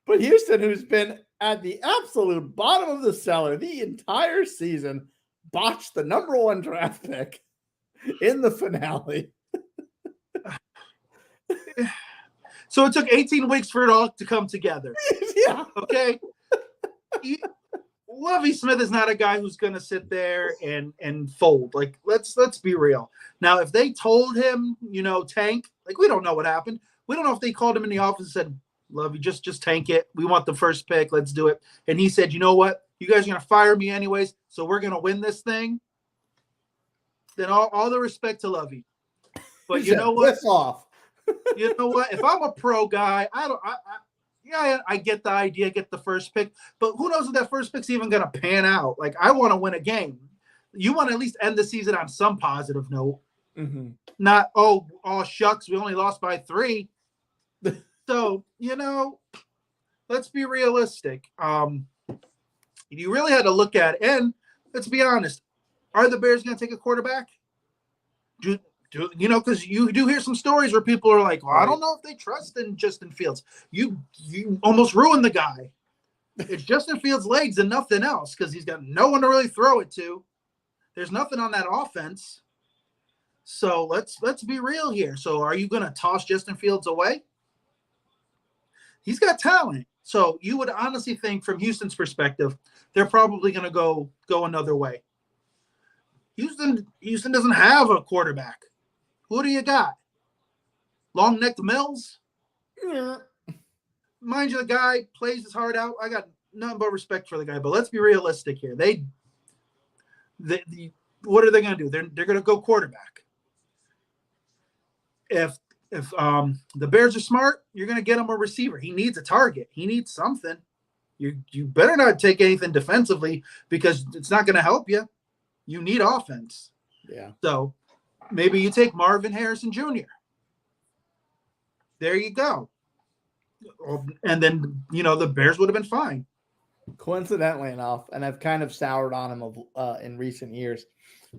But Houston, who's been at the absolute bottom of the cellar the entire season, botched the number 1 draft pick in the finale. So it took 18 weeks for it all to come together. Yeah. Okay. Lovie Smith is not a guy who's going to sit there and fold. Like, let's be real. Now, if they told him, tank, like, we don't know what happened. We don't know if they called him in the office and said, Lovie, just tank it. We want the first pick. Let's do it. And he said, you know what? You guys are going to fire me anyways, so we're going to win this thing. Then all the respect to Lovie. But you know what? Off. You know what? If I'm a pro guy, I get the idea, get the first pick, but who knows if that first pick's even going to pan out? Like, I want to win a game. You want to at least end the season on some positive note. Mm-hmm. Not, oh, shucks, we only lost by 3. So, let's be realistic. You really had to look at it. And let's be honest, are the Bears going to take a quarterback? Because you do hear some stories where people are like, well, I don't know if they trust in Justin Fields. You almost ruined the guy. It's Justin Fields' legs and nothing else because he's got no one to really throw it to. There's nothing on that offense. So let's be real here. So are you going to toss Justin Fields away? He's got talent. So you would honestly think from Houston's perspective, they're probably going to go another way. Houston doesn't have a quarterback. Who do you got? Long-necked Mills? Yeah. Mind you, the guy plays his heart out. I got nothing but respect for the guy, but let's be realistic here. What are they going to do? They're going to go quarterback. If the Bears are smart, you're going to get him a receiver. He needs a target. He needs something. You better not take anything defensively because it's not going to help you. You need offense. Yeah. So maybe you take Marvin Harrison Jr. There you go. And then, the Bears would have been fine. Coincidentally enough, and I've kind of soured on him in recent years,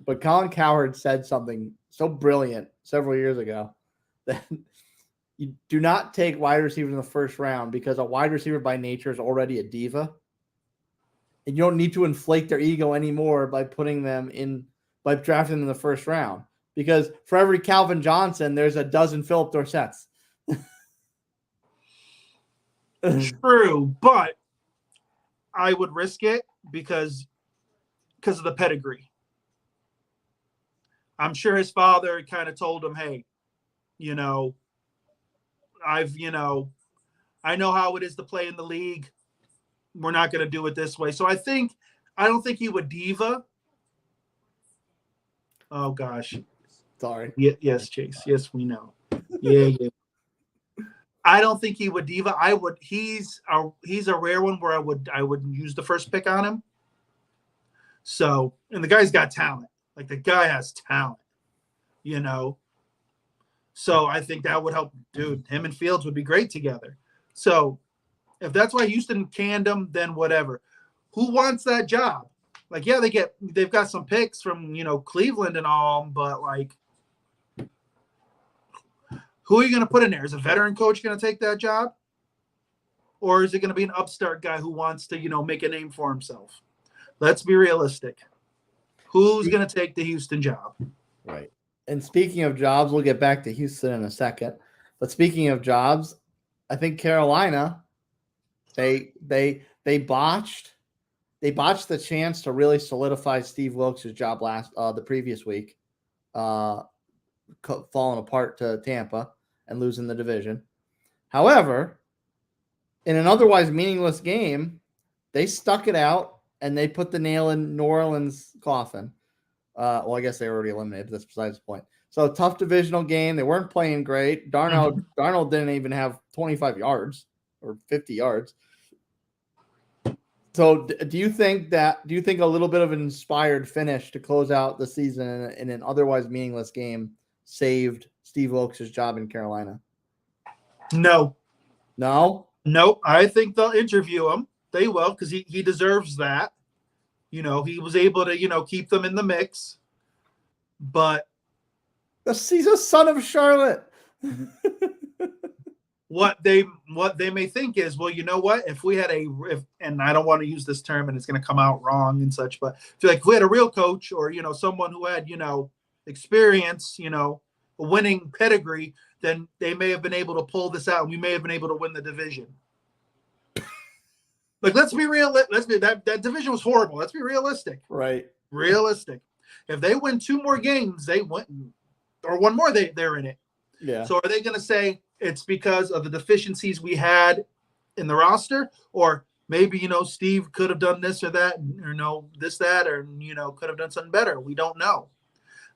but Colin Cowherd said something so brilliant several years ago that you do not take wide receivers in the first round because a wide receiver by nature is already a diva. And you don't need to inflate their ego anymore by drafting them in the first round. Because for every Calvin Johnson, there's a dozen Philip Dorsetts. True, but I would risk it because of the pedigree. I'm sure his father kind of told him, hey, I know how it is to play in the league. We're not going to do it this way. So I don't think he would diva. Oh gosh. Sorry. Yes, Chase. Yes, we know. Yeah. I don't think he would diva. I would. He's a rare one where I would use the first pick on him. So, and the guy's got talent. Like, the guy has talent, So I think that would help. Dude, him and Fields would be great together. So if that's why Houston canned him, then whatever. Who wants that job? Like, yeah, they've got some picks from, Cleveland and all, but like, who are you going to put in there? Is a veteran coach going to take that job? Or is it going to be an upstart guy who wants to, make a name for himself? Let's be realistic. Who's going to take the Houston job? Right. And speaking of jobs, we'll get back to Houston in a second. But speaking of jobs, I think Carolina, they botched the chance to really solidify Steve Wilkes' job the previous week, falling apart to Tampa. and losing the division. However, in an otherwise meaningless game, they stuck it out and they put the nail in New Orleans' coffin. Well, I guess they were already eliminated, but that's besides the point. So tough divisional game. They weren't playing great. Darnold didn't even have 25 yards or 50 yards. So do you think a little bit of an inspired finish to close out the season in an otherwise meaningless game saved Steve Wilkes' job in Carolina? No. Nope. I think they'll interview him. They will, because he deserves that. He was able to, keep them in the mix. But he's a son of Charlotte. What they may think is, well, you know what? If we had and I don't want to use this term and it's going to come out wrong and such, but if we had a real coach or, someone who had, experience, a winning pedigree, then they may have been able to pull this out and we may have been able to win the division. Like, let's be real. That division was horrible. Let's be realistic. Right. Realistic. If they win 2 more games, they win, or 1 more, they're in it. Yeah. So are they going to say it's because of the deficiencies we had in the roster, or maybe, Steve could have done this or that, or this, that, or, could have done something better. We don't know.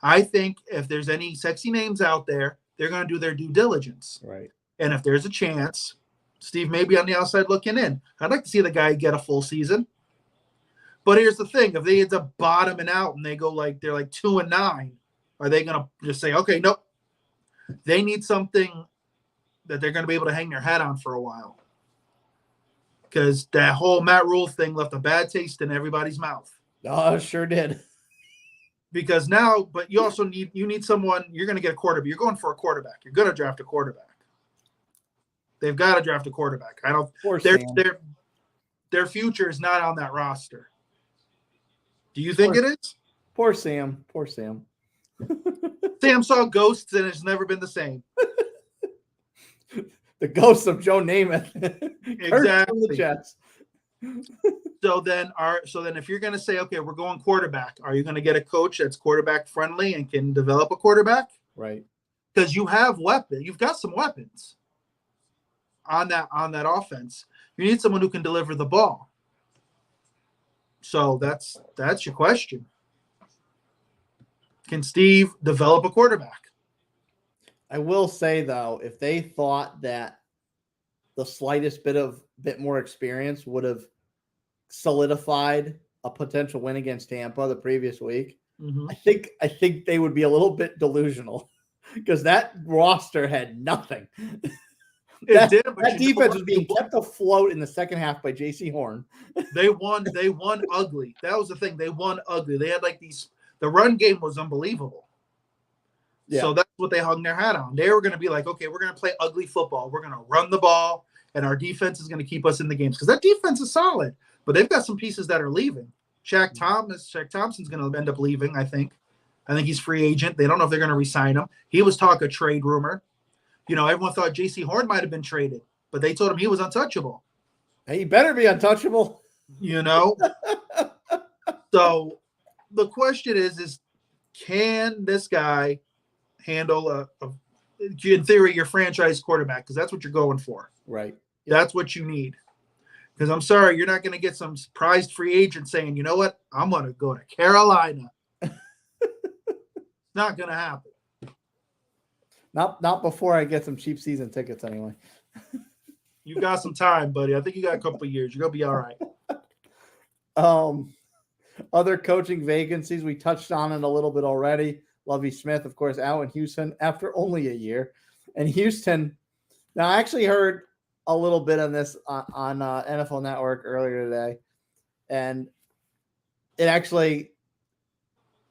I think if there's any sexy names out there, they're going to do their due diligence. Right. And if there's a chance, Steve may be on the outside looking in. I'd like to see the guy get a full season. But here's the thing. If they end up bottoming out and they're 2-9, are they going to just say, okay, nope. They need something that they're going to be able to hang their hat on for a while. Because that whole Matt Rule thing left a bad taste in everybody's mouth. Oh, it sure did. Because now, but you also need someone, you're going to get a quarterback. You're going for a quarterback. You're going to draft a quarterback. They've got to draft a quarterback. Their future is not on that roster. Do you think it is? Poor Sam. Sam saw ghosts and it's never been the same. The ghost of Joe Namath. Exactly. The Jets. So then if you're going to say, okay, we're going quarterback, are you going to get a coach that's quarterback friendly and can develop a quarterback? Right. Because you have weapons. You've got some weapons on that offense. You need someone who can deliver the ball. So that's your question. Can Steve develop a quarterback? I will say, though, if they thought that the slightest bit more experience would have solidified a potential win against Tampa the previous week, I think they would be a little bit delusional because that roster had nothing. That defense was being kept afloat in the second half by J.C. Horn. They won ugly. That was the thing. They won ugly. They had the run game was unbelievable. Yeah. So that's what they hung their hat on. They were going to be like, okay, we're going to play ugly football. We're going to run the ball, and our defense is going to keep us in the games because that defense is solid. But they've got some pieces that are leaving. Shaq Thompson's going to end up leaving, I think. I think he's free agent. They don't know if they're going to re-sign him. He was talk a trade rumor. Everyone thought J.C. Horn might have been traded, but they told him he was untouchable. Hey, he better be untouchable. So the question is can this guy handle in theory, your franchise quarterback? Because that's what you're going for. Right. That's what you need. Because I'm sorry, you're not going to get some prized free agent saying, you know what, I'm going to go to Carolina. It's not going to happen. Not before I get some cheap season tickets anyway. You got some time, buddy. I think you got a couple of years. You're going to be all right. Other coaching vacancies, we touched on it a little bit already. Lovie Smith, of course, out in Houston after only a year. And Houston, now I actually heard a little bit on this on NFL Network earlier today. And it actually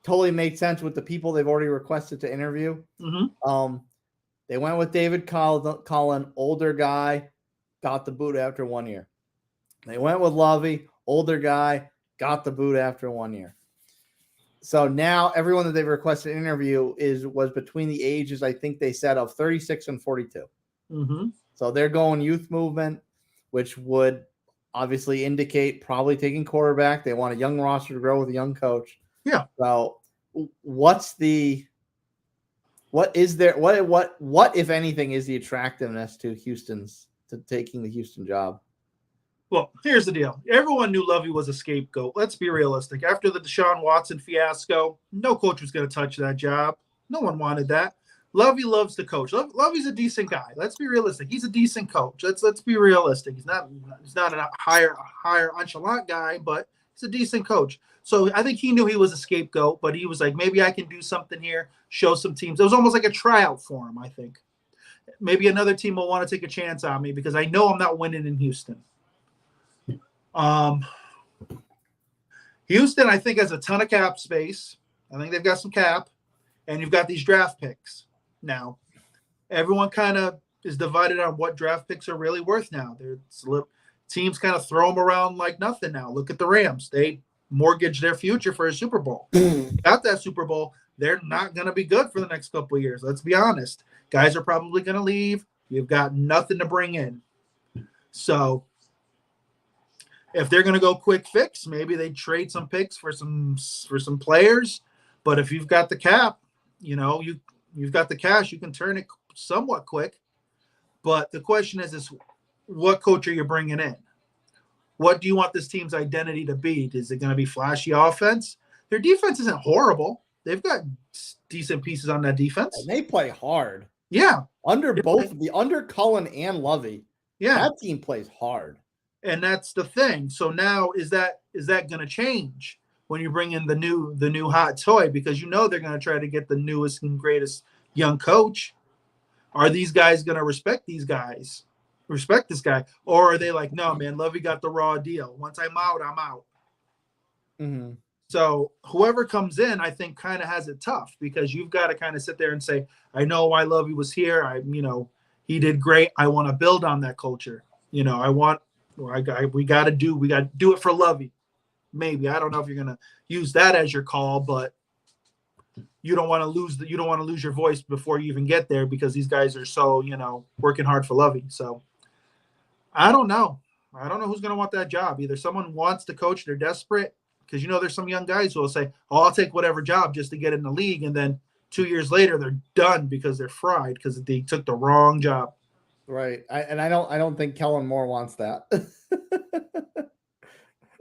totally made sense with the people they've already requested to interview. Mm-hmm. They went with David Cullen, older guy, got the boot after 1 year. They went with Lovie, older guy, got the boot after 1 year. So now everyone that they've requested an interview was between the ages, I think they said, of 36 and 42. Mm-hmm. So they're going youth movement, which would obviously indicate probably taking quarterback. They want a young roster to grow with a young coach. Yeah. So what's the What is there? What if anything is the attractiveness to taking the Houston job? Well, here's the deal. Everyone knew Lovey was a scapegoat. Let's be realistic. After the Deshaun Watson fiasco, no coach was going to touch that job. No one wanted that. Lovey loves to coach. Lovey's a decent guy. Let's be realistic. He's a decent coach. Let's be realistic. He's not a higher echelon guy, but he's a decent coach. So I think he knew he was a scapegoat, but he was like, maybe I can do something here, show some teams. It was almost like a tryout for him, I think. Maybe another team will want to take a chance on me because I know I'm not winning in Houston. Houston, I think, has a ton of cap space. I think they've got some cap, and you've got these draft picks. Now, everyone kind of is divided on what draft picks are really worth now. Teams kind of throw them around like nothing now. Look at the Rams. They mortgage their future for a Super Bowl. Got that Super Bowl. They're not going to be good for the next couple of years. Let's be honest. Guys are probably going to leave. You've got nothing to bring in. So if they're going to go quick fix, maybe they trade some picks for some players. But if you've got the cap, you've got the cash, you can turn it somewhat quick. But the question is what coach are you bringing in? What do you want this team's identity to be? Is it going to be flashy offense? Their defense isn't horrible. They've got decent pieces on that defense. And they play hard. Yeah. Under Cullen and Lovey. Yeah. That team plays hard. And that's the thing. So now is that going to change when you bring in the new hot toy? Because they're going to try to get the newest and greatest young coach. Are these guys going to respect these guys? Respect this guy? Or are they like, no, man, Lovey got the raw deal. Once I'm out, I'm out. Mm-hmm. So whoever comes in, I think, kind of has it tough because you've got to kind of sit there and say, I know why Lovey was here. He did great. I want to build on that culture. We got to do it for Lovey. Maybe. I don't know if you're going to use that as your call, but you don't want to lose your voice before you even get there because these guys are so, working hard for Lovey. So I don't know. I don't know who's going to want that job. Either someone wants to coach, they're desperate, because there's some young guys who will say, "Oh, I'll take whatever job just to get in the league," and then 2 years later they're done because they're fried because they took the wrong job. Right, I don't think Kellen Moore wants that.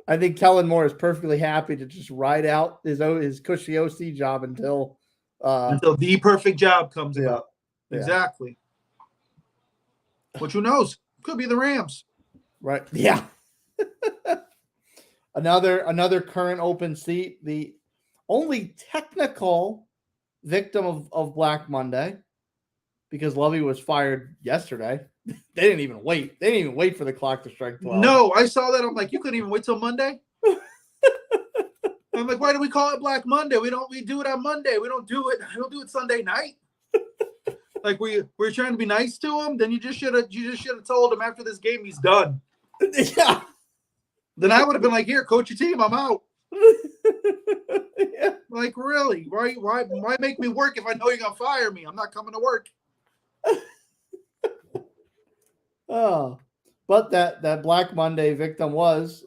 I think Kellen Moore is perfectly happy to just ride out his cushy OC job until the perfect job comes out. Yeah. Exactly. Which who knows? Could be the Rams. Right. Yeah. Another current open seat. The only technical victim of Black Monday, because Lovey was fired yesterday. They didn't even wait. They didn't even wait for the clock to strike 12. No, I saw that. I'm like, you couldn't even wait till Monday? I'm like, why do we call it Black Monday? We do it on Monday. We don't do it Sunday night. Like we're trying to be nice to him. Then you just should have told him after this game he's done. Yeah. Then I would have been like, here, coach your team, I'm out. Yeah. Like, really? Why make me work if I know you're gonna fire me? I'm not coming to work. Oh, but that Black Monday victim was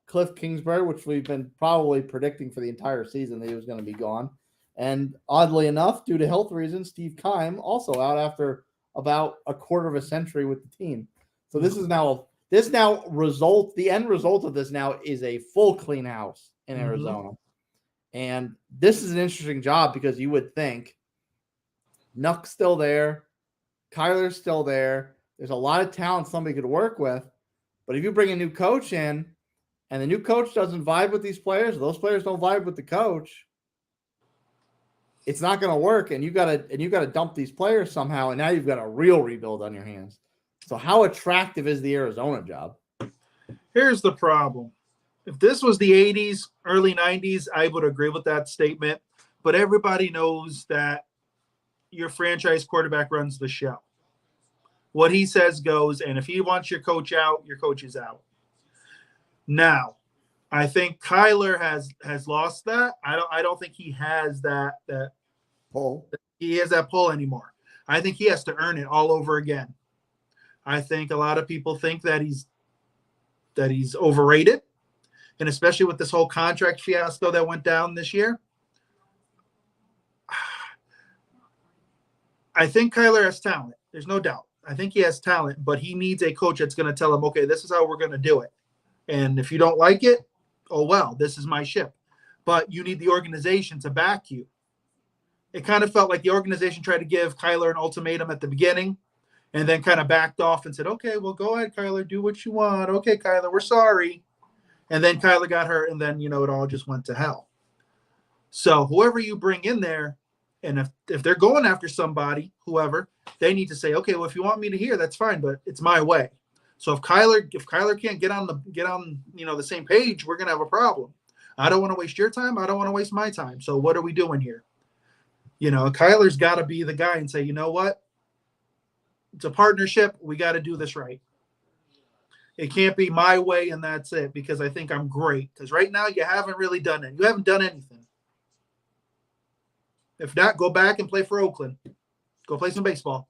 Cliff Kingsbury, which we've been probably predicting for the entire season that he was going to be gone. And oddly enough, due to health reasons, Steve Keim also out after about a quarter of a century with the team. So the end result of this now is a full clean house in Arizona. And this is an interesting job because you would think Nuck's still there, Kyler's still there. There's a lot of talent somebody could work with. But if you bring a new coach in and the new coach doesn't vibe with these players, or those players don't vibe with the coach, it's not going to work. And you got to dump these players somehow. And now you've got a real rebuild on your hands. So how attractive is the Arizona job? Here's the problem. If this was the 80s, early 90s, I would agree with that statement. But everybody knows that your franchise quarterback runs the show. What he says goes, and if he wants your coach out, your coach is out. Now, I think Kyler has lost that. I don't think he has that pull. He has that pull anymore. I think he has to earn it all over again. I think a lot of people think that he's overrated, and especially with this whole contract fiasco that went down this year. I think Kyler has talent. There's no doubt. I think he has talent, but he needs a coach that's going to tell him, okay, this is how we're going to do it. And if you don't like it, oh, well, this is my ship. But you need the organization to back you. It kind of felt like the organization tried to give Kyler an ultimatum at the beginning and then kind of backed off and said, okay, well, go ahead, Kyler, do what you want. Okay, Kyler, we're sorry. And then Kyler got hurt, and then, it all just went to hell. So whoever you bring in there, and if they're going after somebody, whoever, they need to say, okay, well, if you want me to hear, that's fine, but it's my way. So if Kyler can't get on the same page, we're gonna have a problem. I don't want to waste your time. I don't want to waste my time. So what are we doing here? Kyler's got to be the guy and say, you know what? It's a partnership. We got to do this right. It can't be my way and that's it, because I think I'm great. Because right now you haven't really done it. You haven't done anything. If not, go back and play for Oakland. Go play some baseball.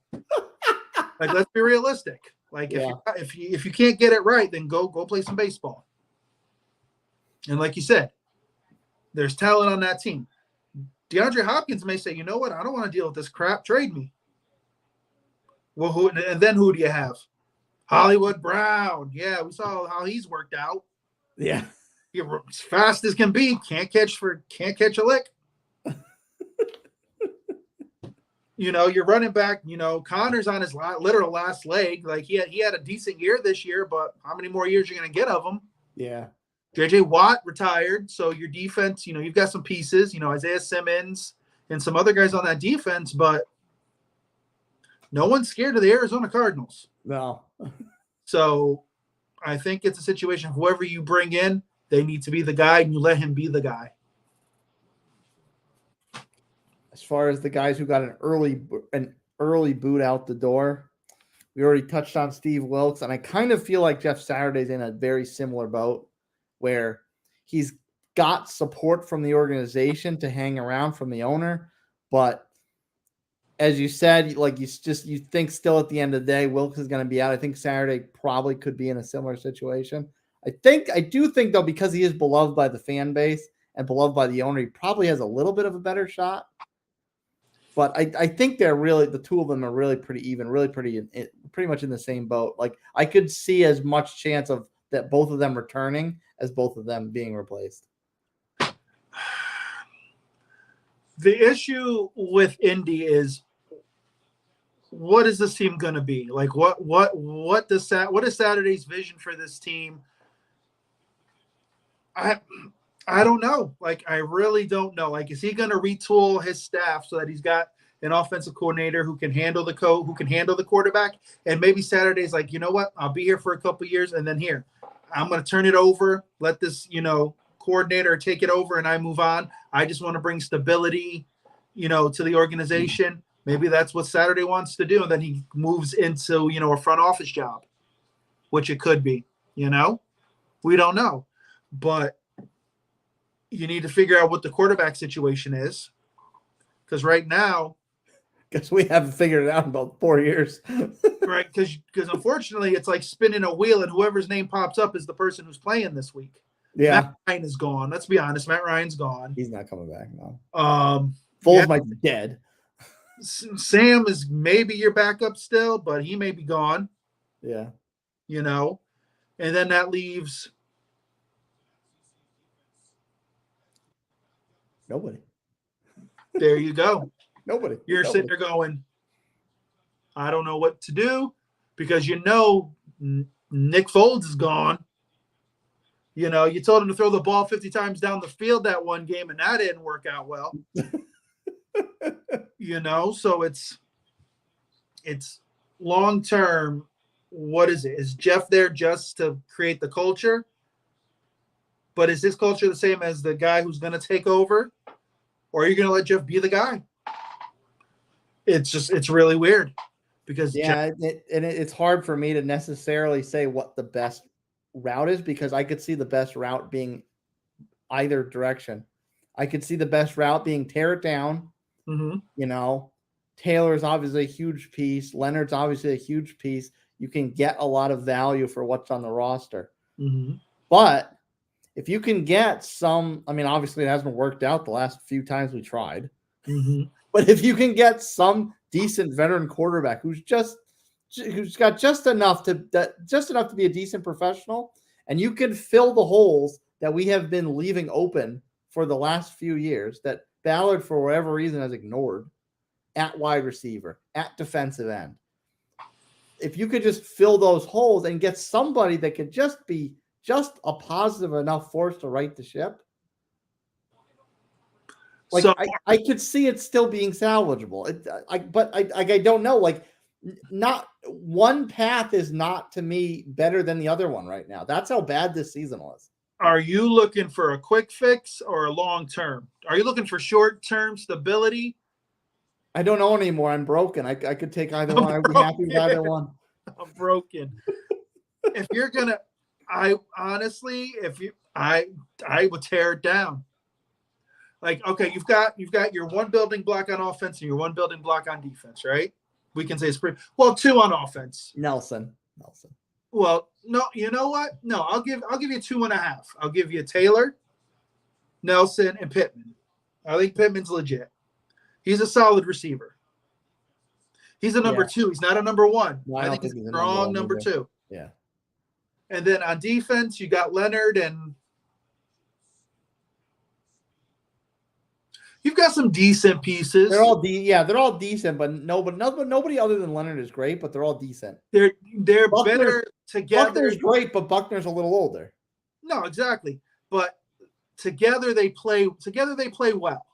Like, let's be realistic. Like, if you can't get it right, then go play some baseball. And like you said, there's talent on that team. DeAndre Hopkins may say, you know what? I don't want to deal with this crap. Trade me. Well, then who do you have? Hollywood Brown. Yeah, we saw how he's worked out. Yeah. He's as fast as can be. Can't catch a lick. You're running back, Connor's on his literal last leg. Like, he had a decent year this year, but how many more years are you going to get of him? Yeah. J.J. Watt retired, so your defense, you've got some pieces, Isaiah Simmons and some other guys on that defense, but no one's scared of the Arizona Cardinals. No. So I think it's a situation, whoever you bring in, they need to be the guy, and you let him be the guy. As far as the guys who got an early boot out the door, we already touched on Steve Wilkes, and I kind of feel like Jeff Saturday's in a very similar boat, where he's got support from the organization to hang around from the owner. But as you said, like, you think still at the end of the day, Wilkes is going to be out. I think Saturday probably could be in a similar situation. I do think though, because he is beloved by the fan base and beloved by the owner, he probably has a little bit of a better shot. But I think the two of them are really pretty even, really pretty much in the same boat. Like, I could see as much chance of that both of them returning as both of them being replaced. The issue with Indy is, what is this team going to be? Like, what is Saturday's vision for this team? I don't know. Like, I really don't know. Like, is he going to retool his staff so that he's got an offensive coordinator who can handle the quarterback? And maybe Saturday's like, you know what? I'll be here for a couple years, and then I'm going to turn it over, let this, coordinator take it over, and I move on. I just want to bring stability, to the organization. Maybe that's what Saturday wants to do. And then he moves into, a front office job, which it could be, we don't know. But you need to figure out what the quarterback situation is. Because right now, because we haven't figured it out in about 4 years. Right, because unfortunately, it's like spinning a wheel, and whoever's name pops up is the person who's playing this week. Yeah. Matt Ryan is gone. Let's be honest. Matt Ryan's gone. He's not coming back, no. Foles might be dead. Sam is maybe your backup still, but he may be gone. Yeah. And then that leaves nobody. There you go. Nobody. Sitting there going, I don't know what to do, because Nick Foles is gone. You told him to throw the ball 50 times down the field that one game, and that didn't work out well. So it's long term. What is it? Is Jeff there just to create the culture? But is his culture the same as the guy who's going to take over? Or are you going to let Jeff be the guy? It's really weird, because it's hard for me to necessarily say what the best route is, because I could see the best route being either direction. I could see the best route being tear it down. Mm-hmm. Taylor's obviously a huge piece. Leonard's obviously a huge piece. You can get a lot of value for what's on the roster. Mm-hmm. But if you can get obviously it hasn't worked out the last few times we tried. Mm-hmm. But if you can get some decent veteran quarterback who's got just enough to be a decent professional, and you can fill the holes that we have been leaving open for the last few years that Ballard, for whatever reason, has ignored at wide receiver, at defensive end. If you could just fill those holes and get somebody that could just be just a positive enough force to right the ship, like so, I could see it still being salvageable. But I don't know. Like, not one path is not to me better than the other one right now. That's how bad this season was. Are you looking for a quick fix or a long term? Are you looking for short term stability? I don't know anymore. I'm broken. I could take either one. I'd be happy with either one. I'm broken. If you're gonna, I would tear it down. Like, okay, you've got your one building block on offense and your one building block on defense, right? We can say it's pretty well, two on offense. Nelson. Well, no, you know what? No, I'll give you 2.5. I'll give you Taylor, Nelson, and Pittman. I think Pittman's legit. He's a solid receiver. He's a number 2. He's not a number 1. No, I think he's a strong number 2. Yeah. And then on defense, you got Leonard, and you've got some decent pieces. They're all decent, but nobody other than Leonard is great, but they're all decent. They're better together. Buckner's great, but Buckner's a little older. No, exactly. But together they play well.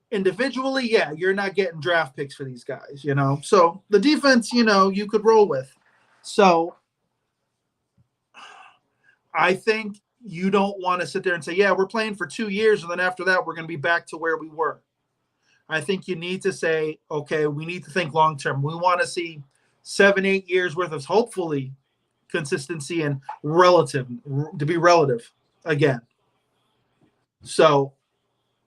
Individually, yeah, you're not getting draft picks for these guys, you know. So the defense, you know, you could roll with. So I think you don't want to sit there and say, yeah, we're playing for 2 years, and then after that, we're going to be back to where we were. I think you need to say, okay, we need to think long term. We want to see 7-8 years worth of hopefully consistency and to be relative again. So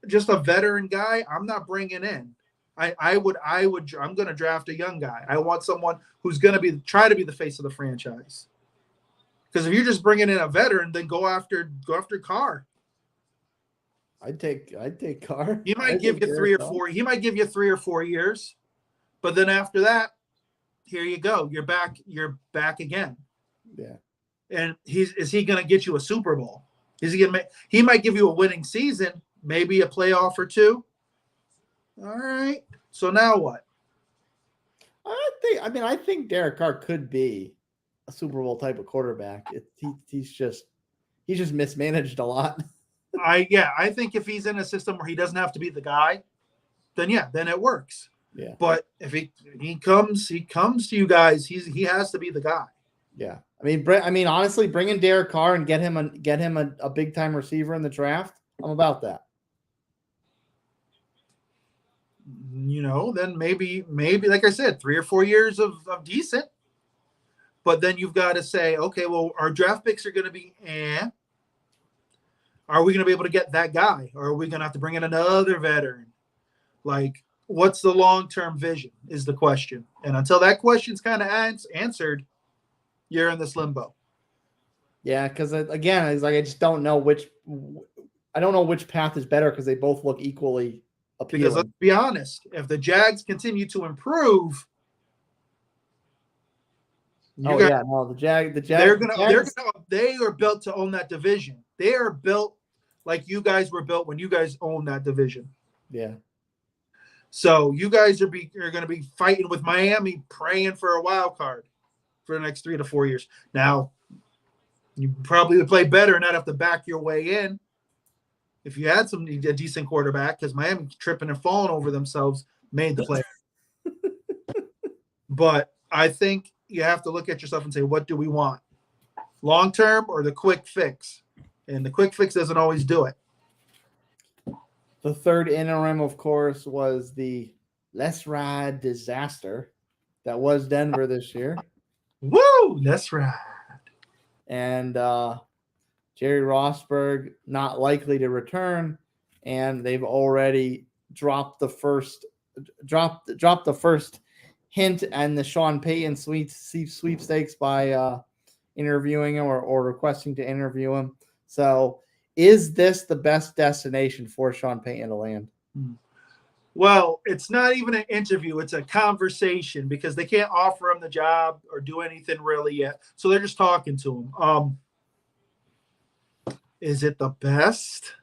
just a veteran guy, I'm not bringing in. I'm going to draft a young guy. I want someone who's going to try to be the face of the franchise. Because if you're just bringing in a veteran, then go after Carr. I'd take Carr. He might give you 3 or 4. He might give you 3 or 4 years, but then after that, here you go. You're back. You're back again. Yeah. And is he going to get you a Super Bowl? Is he going to he might give you a winning season, maybe a playoff or 2. All right. So now what? I think Derek Carr could be a Super Bowl type of quarterback. He's just mismanaged a lot. I think if he's in a system where he doesn't have to be the guy, then it works. Yeah. But if he comes to you guys, he has to be the guy. Yeah. Honestly, bring in Derek Carr and get him a big time receiver in the draft. I'm about that. You know, then maybe like I said, 3 or 4 years of decent. But then you've got to say, okay, well, our draft picks are going to be Are we going to be able to get that guy? Or are we going to have to bring in another veteran? Like, what's the long-term vision is the question. And until that question's kind of answered, you're in this limbo. Yeah, because again, it's like I just don't know which path is better because they both look equally appealing. Because let's be honest, if the Jags continue to improve, the Jags. They are built to own that division. They are built like you guys were built when you guys owned that division. Yeah. So you guys are going to be fighting with Miami, praying for a wild card for the next 3 to 4 years. Now, you probably would play better and not have to back your way in if you had a decent quarterback, because Miami tripping and falling over themselves made the play. But I think you have to look at yourself and say, what do we want? Long term or the quick fix? And the quick fix doesn't always do it. The third interim, of course, was the Let's Ride disaster that was Denver this year. Woo! Let's ride. And Jerry Rosburg not likely to return, and they've already dropped the first hint and the Sean Payton sweepstakes by interviewing him or requesting to interview him. So is this the best destination for Sean Payton to land? Well, it's not even an interview. It's a conversation because they can't offer him the job or do anything really yet. So they're just talking to him. Is it the best?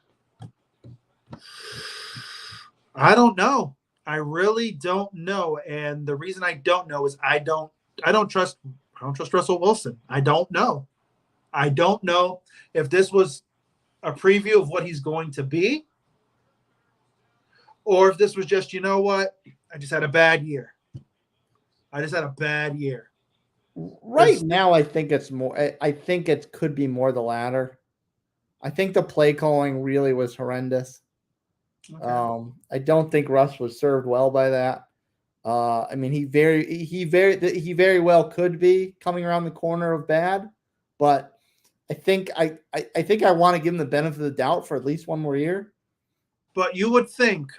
I don't know. I really don't know. And the reason I don't know is I don't trust Russell Wilson. I don't know. I don't know if this was a preview of what he's going to be, or if this was just, you know what, I just had a bad year. Right now, I think it's more. I think it could be more the latter. I think the play calling really was horrendous. Okay. I don't think Russ was served well by that. I mean, he very well could be coming around the corner of bad, but I think I want to give him the benefit of the doubt for at least one more year. But you would think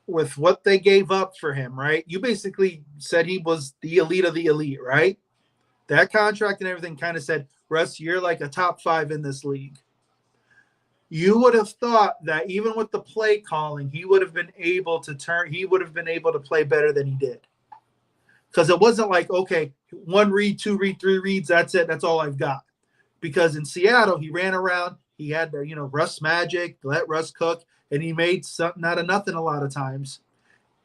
with what they gave up for him, right? You basically said he was the elite of the elite, right? That contract and everything kind of said, Russ, you're like a top 5 in this league. You would have thought that even with the play calling, he would have been able to play better than he did. Because it wasn't like, okay, 1 read, 2 read, 3 reads, that's it, that's all I've got. Because in Seattle, he ran around, he had the, Russ magic, let Russ cook, and he made something out of nothing a lot of times.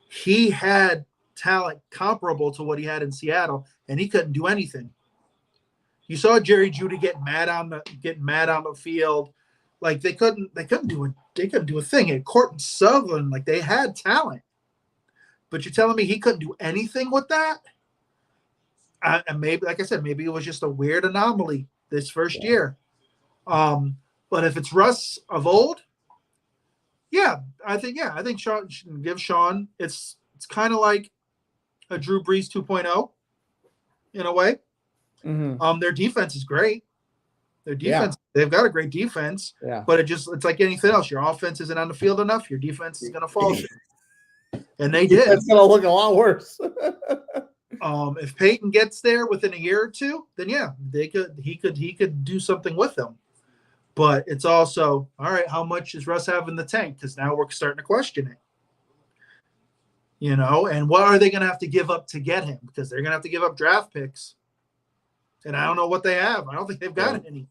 He had talent comparable to what he had in Seattle, and he couldn't do anything. You saw Jerry Jeudy get mad on the field. Like they couldn't do a thing. And Courtney Sutherland, like they had talent, but you're telling me he couldn't do anything with that? And maybe, like I said, maybe it was just a weird anomaly this first year. But if it's Russ of old, I think Sean give Sean. It's kind of like a Drew Brees 2.0 in a way. Mm-hmm. Their defense is great. They've got a great defense. Yeah. But it's like anything else. Your offense isn't on the field enough. Your defense is going to fall. And they did. It's going to look a lot worse. If Peyton gets there within a year or two, then he could do something with them. But it's also, all right, how much does Russ have in the tank? Because now we're starting to question it. And what are they going to have to give up to get him? Because they're going to have to give up draft picks. And I don't know what they have. I don't think they've got any.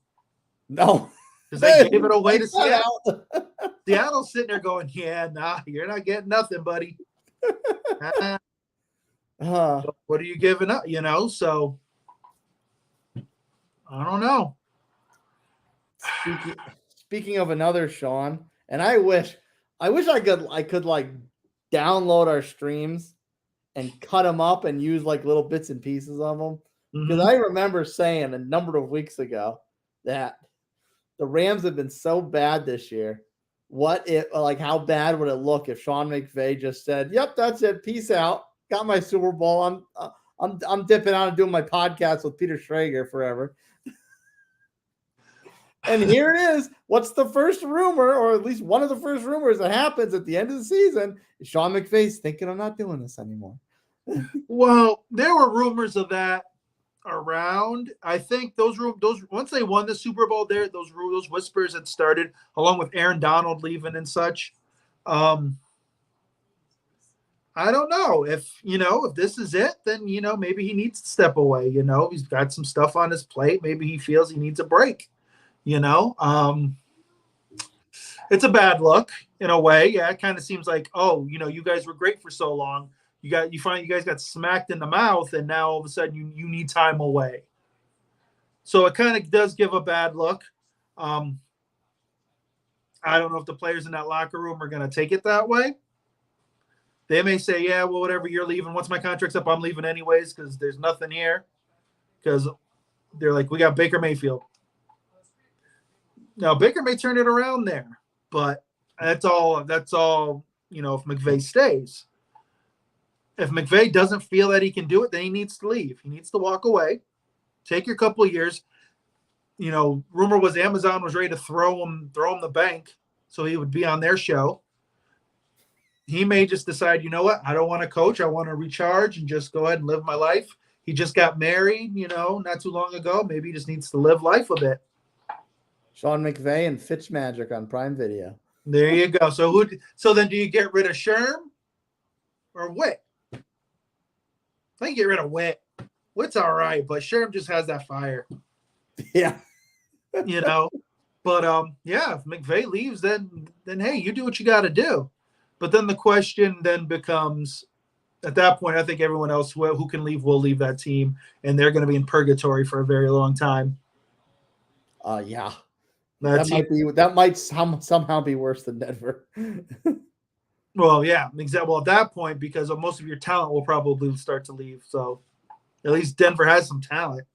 No. Because they gave it away to Seattle. Seattle's sitting there going, you're not getting nothing, buddy. So what are you giving up? So I don't know. Speaking of another Sean, and I wish I could like download our streams and cut them up and use like little bits and pieces of them. Because I remember saying a number of weeks ago that the Rams have been so bad this year. How bad would it look if Sean McVay just said, "Yep, that's it. Peace out. Got my Super Bowl. I'm dipping out and doing my podcast with Peter Schrager forever." And here it is. What's the first rumor, or at least one of the first rumors that happens at the end of the season? Is Sean McVay's thinking, "I'm not doing this anymore." Well, there were rumors of that around. I think those once they won the Super Bowl, those whispers had started, along with Aaron Donald leaving and such. I don't know if this is it, then maybe he needs to step away. He's got some stuff on his plate. Maybe he feels he needs a break. It's a bad look in a way. Yeah, it kind of seems like, you guys were great for so long. You guys got smacked in the mouth, and now all of a sudden you need time away. So it kind of does give a bad look. I don't know if the players in that locker room are going to take it that way. They may say, yeah, well, whatever, you're leaving. Once my contract's up, I'm leaving anyways because there's nothing here. Because they're like, we got Baker Mayfield. Now, Baker may turn it around there, but that's all, if McVay stays. If McVay doesn't feel that he can do it, then he needs to leave. He needs to walk away, take your couple of years. Rumor was Amazon was ready to throw him the bank so he would be on their show. He may just decide, I don't want to coach. I want to recharge and just go ahead and live my life. He just got married, not too long ago. Maybe he just needs to live life a bit. Sean McVay and Fitzmagic on Prime Video. There you go. So then do you get rid of Sherm or Witt? I think get rid of Witt. Witt's all right, but Sherm just has that fire. Yeah. But yeah, if McVay leaves, then hey, you do what you got to do. But then the question then becomes, at that point, I think everyone else who can leave will leave that team, and they're going to be in purgatory for a very long time. Yeah. That might somehow be worse than Denver. Well, yeah, exactly. Well, at that point, because most of your talent will probably start to leave. So at least Denver has some talent.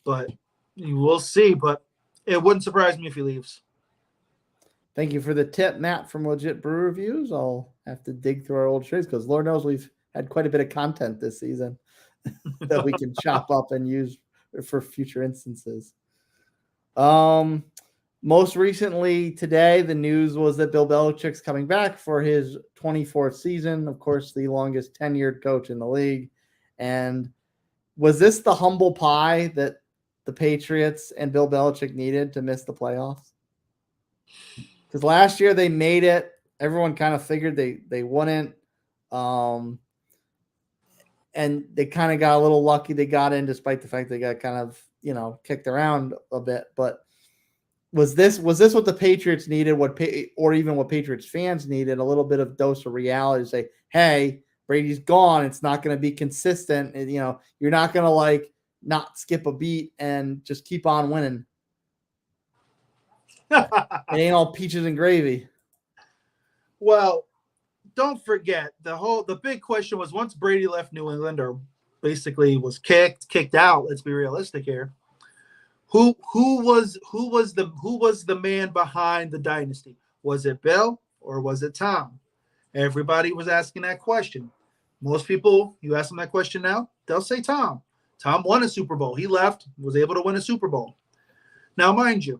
But we'll see. But it wouldn't surprise me if he leaves. Thank you for the tip, Matt, from Legit Brew Reviews. I'll have to dig through our old trades because Lord knows we've had quite a bit of content this season that we can chop up and use for future instances. Most recently today, the news was that Bill Belichick's coming back for his 24th season. Of course, the longest tenured coach in the league. And was this the humble pie that the Patriots and Bill Belichick needed to miss the playoffs? Because last year they made it. Everyone kind of figured they wouldn't. And they kind of got a little lucky they got in despite the fact they got kind of, kicked around a bit. But was this what the Patriots needed, or even what Patriots fans needed, a little bit of dose of reality to say, hey, Brady's gone. It's not going to be consistent. And, you're not going to not skip a beat and just keep on winning. It ain't all peaches and gravy. Well, don't forget the big question was once Brady left New England, or basically was kicked out. Let's be realistic here. Who was the man behind the dynasty? Was it Bill or was it Tom? Everybody was asking that question. Most people, you ask them that question now, they'll say Tom. Tom won a Super Bowl. He left, was able to win a Super Bowl. Now, mind you,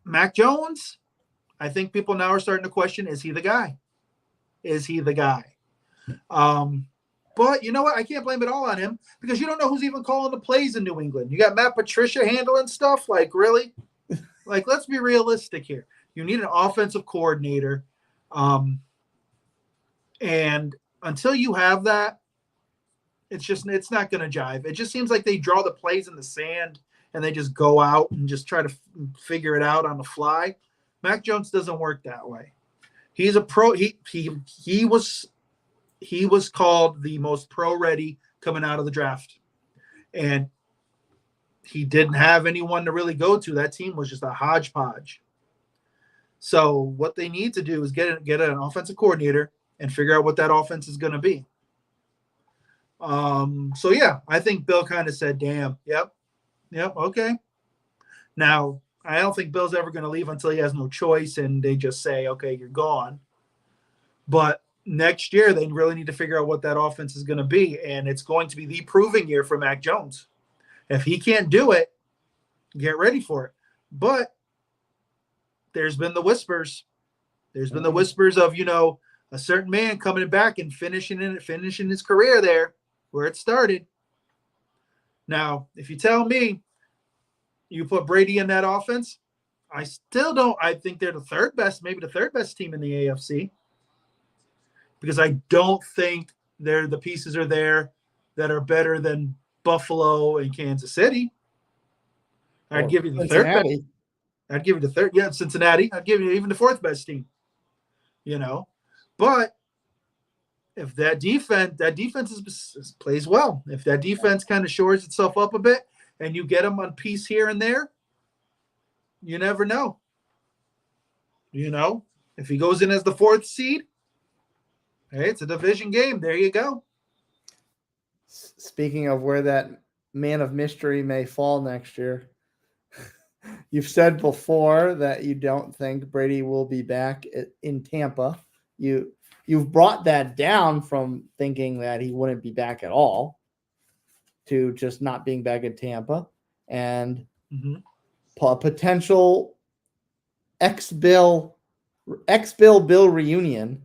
Mac Jones, I think people now are starting to question, is he the guy? Is he the guy? But you know what? I can't blame it all on him because you don't know who's even calling the plays in New England. You got Matt Patricia handling stuff. Really? Let's be realistic here. You need an offensive coordinator. And until you have that, it's not going to jive. It just seems like they draw the plays in the sand and they just go out and just try to figure it out on the fly. Mac Jones doesn't work that way. He's a pro. He was called the most pro-ready coming out of the draft. And he didn't have anyone to really go to. That team was just a hodgepodge. So what they need to do is get an offensive coordinator and figure out what that offense is going to be. So, yeah, I think Bill kind of said, damn, yep, okay. Now, I don't think Bill's ever going to leave until he has no choice and they just say, okay, you're gone. But next year, they really need to figure out what that offense is going to be, and it's going to be the proving year for Mac Jones. If he can't do it, get ready for it. But there's been the whispers. There's been the whispers of, a certain man coming back and finishing his career there where it started. Now, if you tell me you put Brady in that offense, I think they're the third best team in the AFC. Because I don't think the pieces are there that are better than Buffalo and Kansas City. I'd give you the third best. I'd give you the third. Yeah, Cincinnati. I'd give you even the fourth best team. But if that defense plays well, if that defense kind of shores itself up a bit, and you get them on piece here and there, you never know. If he goes in as the fourth seed, hey, it's a division game. There you go. Speaking of where that man of mystery may fall next year, you've said before that you don't think Brady will be back in Tampa. You've brought that down from thinking that he wouldn't be back at all to just not being back in Tampa, and potential ex-Bill reunion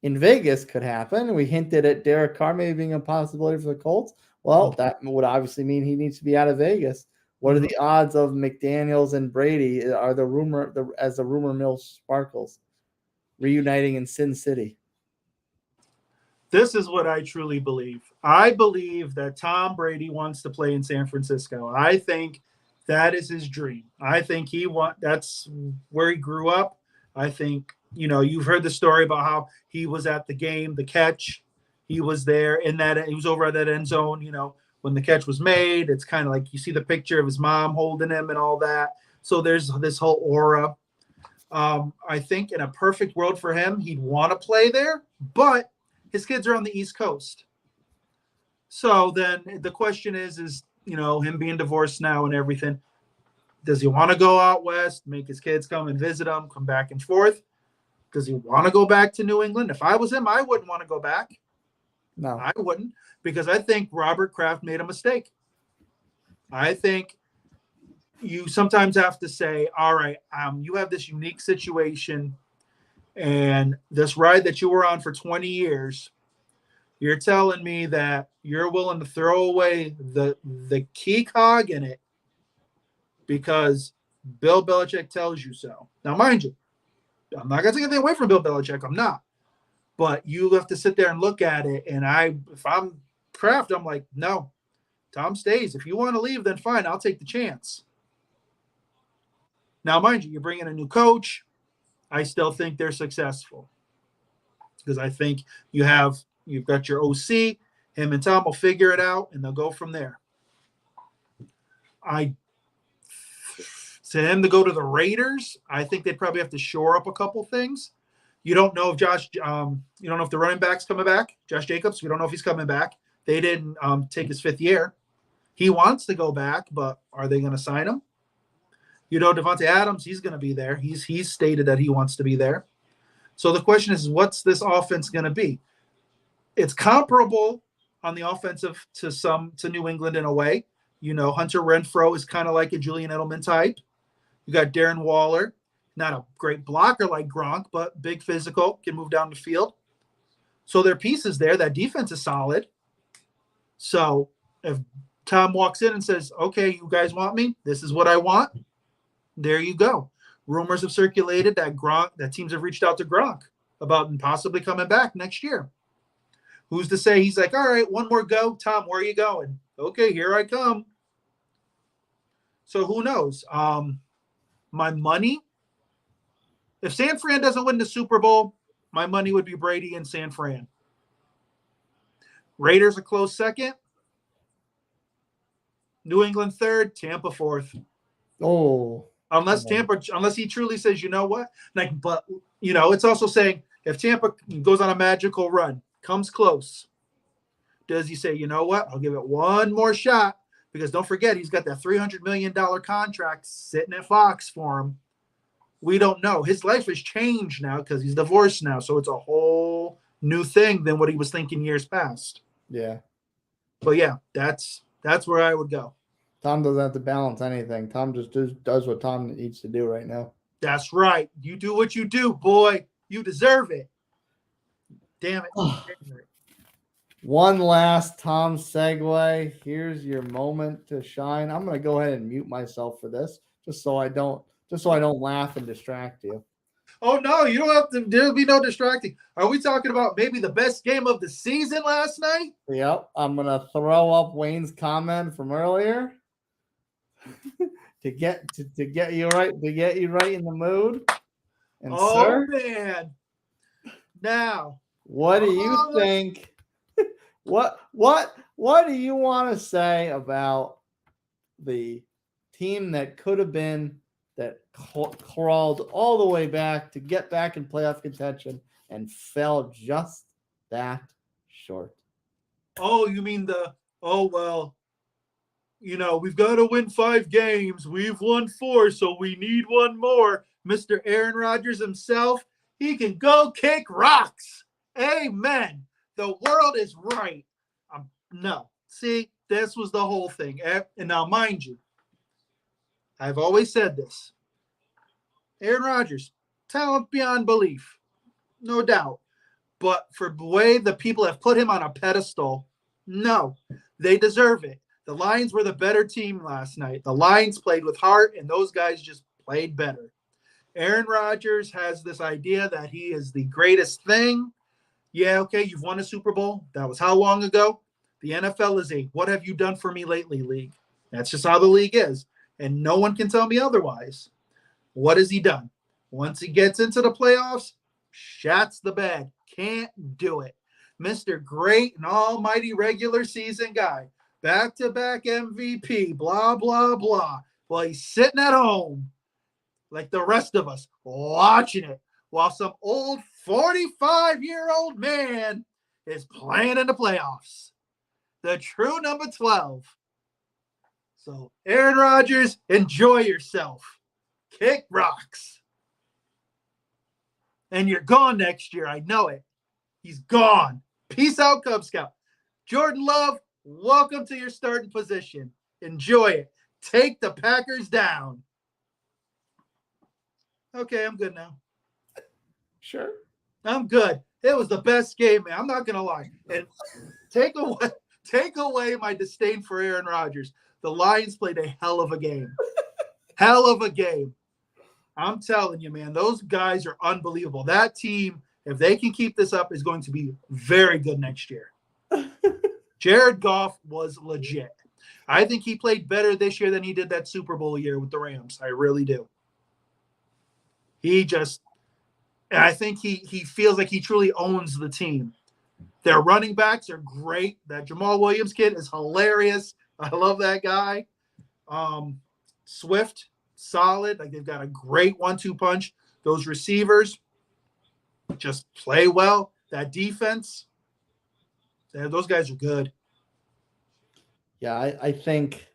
in Vegas could happen. We hinted at Derek Carr maybe being a possibility for the Colts. Well, that would obviously mean he needs to be out of Vegas. What are the odds of McDaniels and Brady as the rumor mill sparkles, reuniting in Sin City? This is what I truly believe. I believe that Tom Brady wants to play in San Francisco. I think that is his dream. I think that's where he grew up. I think, you've heard the story about how he was at the game, the catch. He was there he was over at that end zone, when the catch was made. It's kind of like you see the picture of his mom holding him and all that. So there's this whole aura. I think in a perfect world for him, he'd want to play there, but his kids are on the East Coast. So then the question is, him being divorced now and everything, does he want to go out west, make his kids come and visit him, come back and forth? Does he want to go back to New England? If I was him, I wouldn't want to go back. No, I wouldn't, because I think Robert Kraft made a mistake. I think you sometimes have to say, all right, you have this unique situation and this ride that you were on for 20 years, you're telling me that you're willing to throw away the key cog in it because Bill Belichick tells you so. Now, mind you, I'm not going to take anything away from Bill Belichick. I'm not. But you have to sit there and look at it. And if I'm Kraft, I'm like, no, Tom stays. If you want to leave, then fine. I'll take the chance. Now, mind you, you bring in a new coach. I still think they're successful because I think you've got your OC. Him and Tom will figure it out, and they'll go from there. To him to go to the Raiders, I think they'd probably have to shore up a couple things. You don't know if you don't know if the running back's coming back. Josh Jacobs, we don't know if he's coming back. They didn't take his 5th year. He wants to go back, but are they going to sign him? Devontae Adams, he's going to be there. He's stated that he wants to be there. So the question is, what's this offense going to be? It's comparable on the offensive to New England in a way. Hunter Renfrow is kind of like a Julian Edelman type. You got Darren Waller, not a great blocker like Gronk, but big physical, can move down the field. So there are pieces there. That defense is solid. So if Tom walks in and says, okay, you guys want me? This is what I want. There you go. Rumors have circulated that teams have reached out to Gronk about possibly coming back next year. Who's to say he's like, all right, one more go. Tom, where are you going? Okay, here I come. So who knows? My money, if San Fran doesn't win the Super Bowl, my money would be Brady and San Fran. Raiders a close second. New England third. Tampa fourth. Oh. Unless he truly says, you know what? But it's also saying if Tampa goes on a magical run, comes close, does he say, you know what? I'll give it one more shot, because don't forget, he's got that $300 million contract sitting at Fox for him. We don't know. His life has changed now because he's divorced now. So it's a whole new thing than what he was thinking years past. Yeah. But yeah, that's where I would go. Tom doesn't have to balance anything. Tom just does what Tom needs to do right now. That's right. You do what you do, boy. You deserve it. Damn it. One last Tom segue. Here's your moment to shine. I'm going to go ahead and mute myself for this, just so I don't laugh and distract you. Oh no, you don't have to. There'll be no distracting. Are we talking about maybe the best game of the season last night? Yep. I'm going to throw up Wayne's comment from earlier. to get you right in the mood. And sir, man. Now, what do you think? What do you want to say about the team that could have been, that crawled all the way back to get back in playoff contention and fell just that short? Oh, you mean we've got to win 5 games. We've won 4, so we need one more. Mr. Aaron Rodgers himself, he can go kick rocks. Amen. The world is right. No. See, this was the whole thing. And now, mind you, I've always said this. Aaron Rodgers, talent beyond belief. No doubt. But for the way the people have put him on a pedestal, no, they deserve it. The Lions were the better team last night. The Lions played with heart, and those guys just played better. Aaron Rodgers has this idea that he is the greatest thing. Yeah, okay, you've won a Super Bowl. That was how long ago? The NFL is a what have you done for me lately league. That's just how the league is. And no one can tell me otherwise. What has he done? Once he gets into the playoffs, shats the bed. Can't do it. Mr. Great and almighty regular season guy. Back-to-back MVP, blah, blah, blah. Well, he's sitting at home like the rest of us, watching it while some old 45-year-old man is playing in the playoffs. The true number 12. So, Aaron Rodgers, enjoy yourself. Kick rocks. And you're gone next year. I know it. He's gone. Peace out, Cub Scout. Jordan Love, welcome to your starting position. Enjoy it. Take the Packers down. Okay, I'm good now. Sure. I'm good. It was the best game, man. I'm not going to lie. And take away my disdain for Aaron Rodgers. The Lions played a hell of a game. Hell of a game. I'm telling you, man, those guys are unbelievable. That team, if they can keep this up, is going to be very good next year. Jared Goff was legit. I think he played better this year than he did that Super Bowl year with the Rams. I really do. I think he feels like he truly owns the team. Their running backs are great. That Jamal Williams kid is hilarious. I love that guy. Swift, solid. Like they've got a great 1-2 punch. Those receivers just play well. That defense, those guys are good. Yeah, I think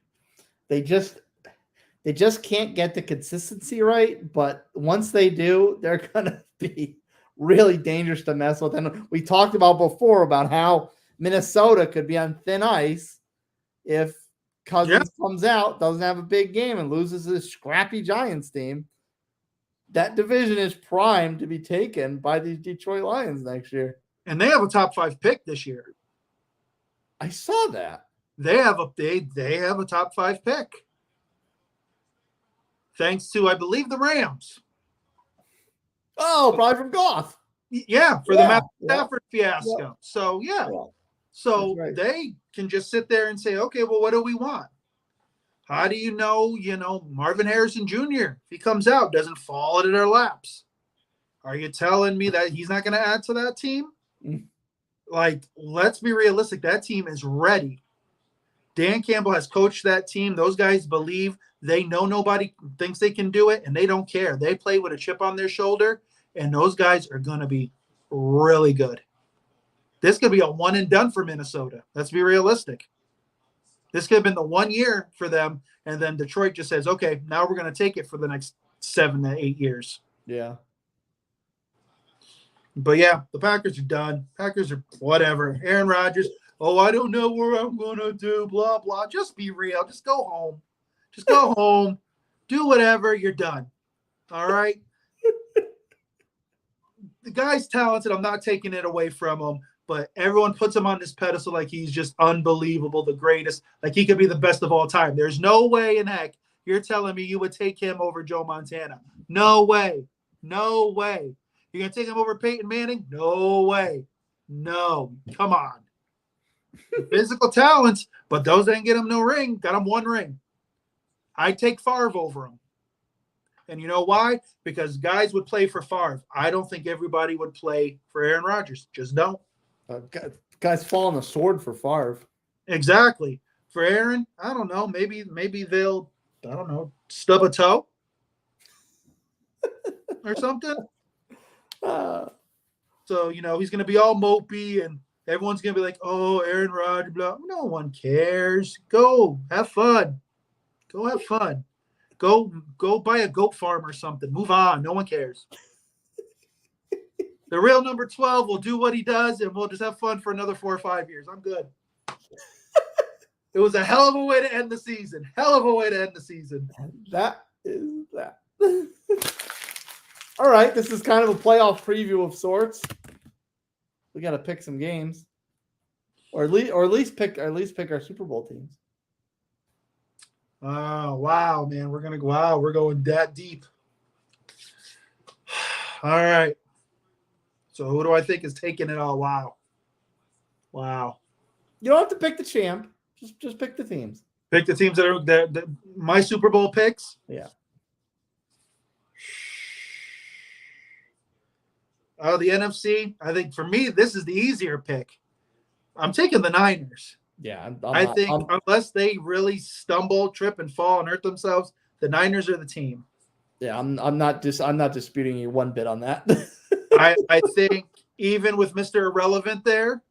they just can't get the consistency right. But once they do, they're gonna be really dangerous to mess with. And we talked about before about how Minnesota could be on thin ice if Cousins comes out, doesn't have a big game, and loses this scrappy Giants team. That division is primed to be taken by the Detroit Lions next year. And they have a top 5 pick this year. I saw that. They have a top 5 pick. Thanks to, I believe, the Rams. Oh, probably from Goff. Yeah, for the Matt Stafford fiasco. Yeah. So, So right. They can just sit there and say, okay, well, what do we want? How do you know, Marvin Harrison Jr., if he comes out, doesn't fall into their laps? Are you telling me that he's not going to add to that team? Like, let's be realistic. That team is ready. Dan Campbell has coached that team. Those guys believe. They know nobody thinks they can do it, and they don't care. They play with a chip on their shoulder, and those guys are going to be really good. This could be a one and done for Minnesota. Let's be realistic. This could have been the 1 year for them, and then Detroit just says, okay, now we're going to take it for the next 7 to 8 years. Yeah. But, yeah, the Packers are done. Packers are whatever. Aaron Rodgers, I don't know what I'm going to do, blah, blah. Just be real. Just go home. Just go home. Do whatever. You're done. All right? The guy's talented. I'm not taking it away from him. But everyone puts him on this pedestal like he's just unbelievable, the greatest, like he could be the best of all time. There's no way in heck you're telling me you would take him over Joe Montana. No way. No way. You're going to take him over Peyton Manning? No way. No. Come on. Physical talents, but those didn't get him no ring. Got him 1 ring. I'd take Favre over him. And you know why? Because guys would play for Favre. I don't think everybody would play for Aaron Rodgers. Just don't. Guys fall on the sword for Favre. Exactly. For Aaron, I don't know. Maybe they'll, I don't know, stub a toe or something. So, he's going to be all mopey and everyone's going to be like, oh, Aaron Rodgers, blah. No one cares. Go have fun. Go have fun. Go buy a goat farm or something. Move on. No one cares. The real number 12 will do what he does, and we'll just have fun for another 4 or 5 years. I'm good. It was a hell of a way to end the season. Hell of a way to end the season. That is that. All right, this is kind of a playoff preview of sorts. We got to pick some games, or at least pick our Super Bowl teams. Oh, wow, man. We're going that deep. All right. So who do I think is taking it all? Wow. You don't have to pick the champ. Just pick the teams. Pick the teams that are my Super Bowl picks. Yeah. Oh, the NFC. I think for me, this is the easier pick. I'm taking the Niners. Yeah, I think unless they really stumble, trip, and fall and hurt themselves, the Niners are the team. Yeah, I'm not disputing you one bit on that. I think even with Mr. Irrelevant there,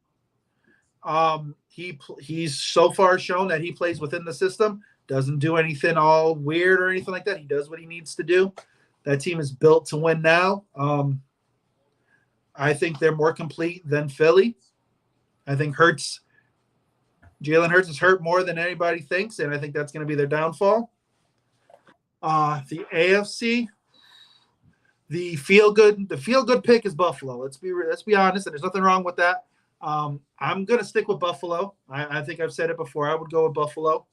he's so far shown that he plays within the system, doesn't do anything all weird or anything like that. He does what he needs to do. That team is built to win now. I think they're more complete than Philly. I think Jalen Hurts is hurt more than anybody thinks, and I think that's going to be their downfall. The AFC, the feel good pick is Buffalo. Let's be honest, and there's nothing wrong with that. I'm going to stick with Buffalo. I think I've said it before. I would go with Buffalo.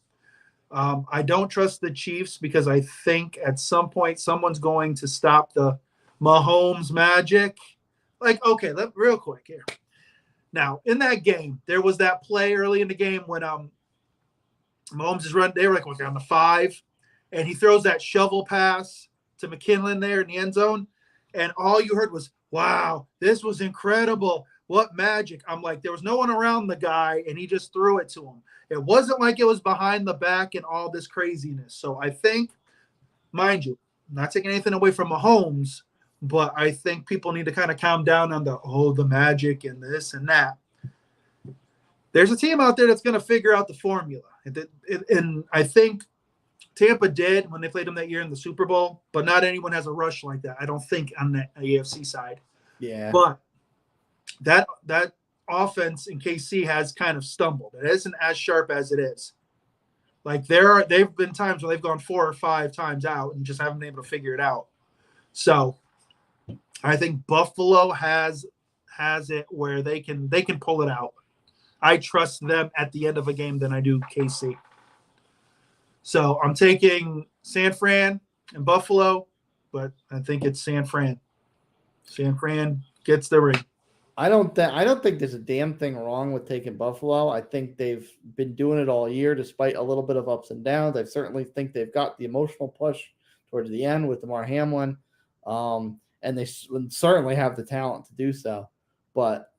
I don't trust the Chiefs because I think at some point someone's going to stop the Mahomes magic. Okay, real quick here. Now, in that game, there was that play early in the game when Mahomes is running. They were on the 5, and he throws that shovel pass to McKinley there in the end zone, and all you heard was, wow, this was incredible. What magic. I'm like, there was no one around the guy, and he just threw it to him. It wasn't like it was behind the back and all this craziness. So I think, mind you, I'm not taking anything away from Mahomes, but I think people need to kind of calm down on the magic and this and that. There's a team out there that's going to figure out the formula. And I think Tampa did when they played them that year in the Super Bowl, but not anyone has a rush like that, I don't think, on the AFC side. Yeah. But that offense in KC has kind of stumbled. It isn't as sharp as it is. They've been times where they've gone 4 or 5 times out and just haven't been able to figure it out. So I think Buffalo has it where they can pull it out. I trust them at the end of a game than I do KC. So I'm taking San Fran and Buffalo, but I think it's San Fran. San Fran gets the ring. I don't think there's a damn thing wrong with taking Buffalo. I think they've been doing it all year despite a little bit of ups and downs. I certainly think they've got the emotional push towards the end with Damar Hamlin. And they certainly have the talent to do so, but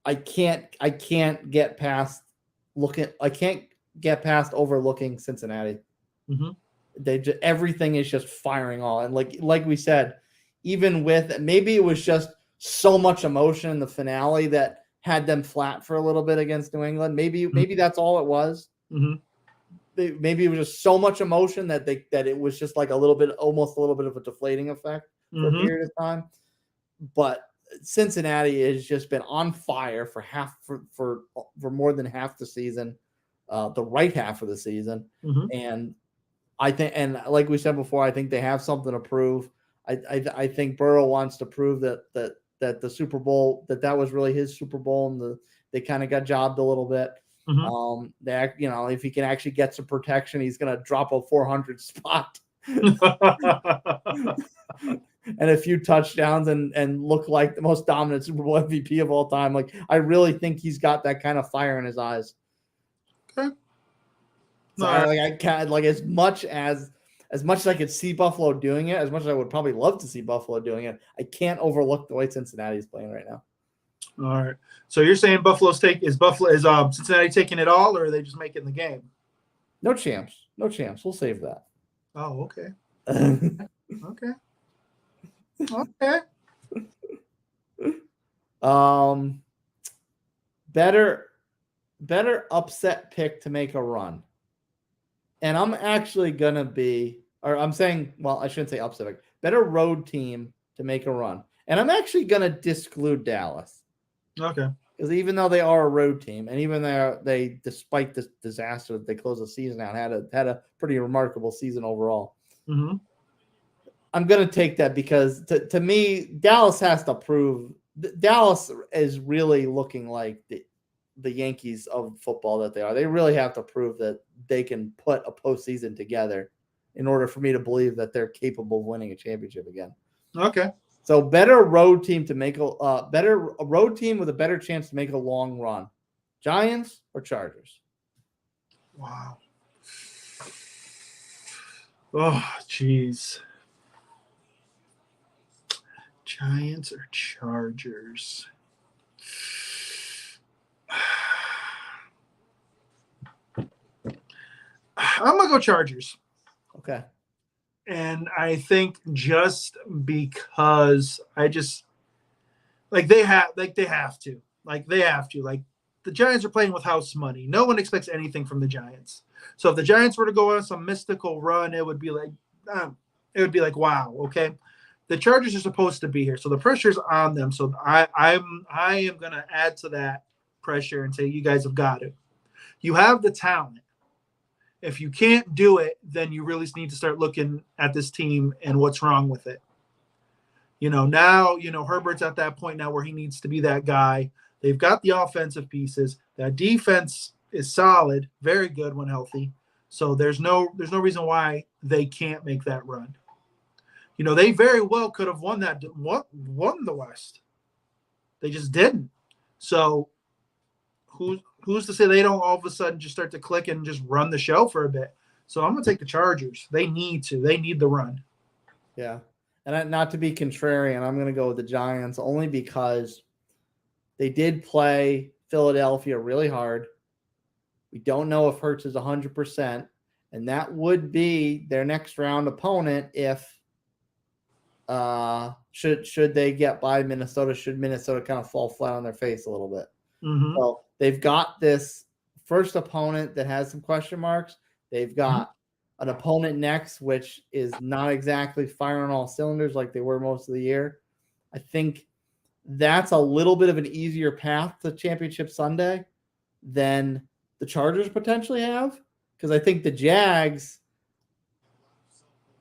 I can't get past overlooking Cincinnati. Mm-hmm. Everything is just firing all, and like we said, even with maybe it was just so much emotion in the finale that had them flat for a little bit against New England. Maybe that's all it was. Mm-hmm. Maybe it was just so much emotion that it was just almost a little bit of a deflating effect for a period of time. But Cincinnati has just been on fire for more than half the season, the right half of the season. Mm-hmm. And I think, and like we said before, I think they have something to prove. I think Burrow wants to prove that the Super Bowl, that was really his Super Bowl, and they kind of got jobbed a little bit. Mm-hmm. If he can actually get some protection, he's going to drop a 400 spot. And a few touchdowns and look like the most dominant Super Bowl MVP of all time. I really think he's got that kind of fire in his eyes. Okay. So I can't, as much as I could see Buffalo doing it, as much as I would probably love to see Buffalo doing it, I can't overlook the way Cincinnati is playing right now. All right. So you're saying Cincinnati taking it all, or are they just making the game? No chance. We'll save that. Oh, okay. Okay. Okay. Better upset pick to make a run. And I'm actually going to be, or I'm saying, well, I shouldn't say upset pick, better road team to make a run. And I'm actually going to disclude Dallas. Okay. Because even though they are a road team, and even though they, despite this disaster that they closed the season out, had a pretty remarkable season overall. Mm-hmm. I'm going to take that because to me, Dallas has to prove. Dallas is really looking like the Yankees of football that they are. They really have to prove that they can put a postseason together in order for me to believe that they're capable of winning a championship again. Okay. So better road team to make a road team with a better chance to make a long run. Giants or Chargers? Wow. Oh, jeez. Giants or Chargers? I'm going to go Chargers. Okay. And I think just because I just they have to. Like the Giants are playing with house money. No one expects anything from the Giants. So if the Giants were to go on some mystical run, it would be like wow, okay. The Chargers are supposed to be here, so the pressure's on them. So I am gonna add to that pressure and say you guys have got it. You have the talent. If you can't do it, then you really need to start looking at this team and what's wrong with it. Now, Herbert's at that point now where he needs to be that guy. They've got the offensive pieces. That defense is solid, very good when healthy. So there's no reason why they can't make that run. They very well could have won the West. They just didn't. So who's to say they don't all of a sudden just start to click and just run the show for a bit? So I'm going to take the Chargers. They need to. They need the run. Yeah. And not to be contrarian, I'm going to go with the Giants only because they did play Philadelphia really hard. We don't know if Hurts is 100%, and that would be their next round opponent if should they get by Minnesota, should Minnesota kind of fall flat on their face a little bit. Mm-hmm. So they've got this first opponent that has some question marks. They've got an opponent next, which is not exactly firing on all cylinders like they were most of the year. I think that's a little bit of an easier path to Championship Sunday than the Chargers potentially have, because I think the Jags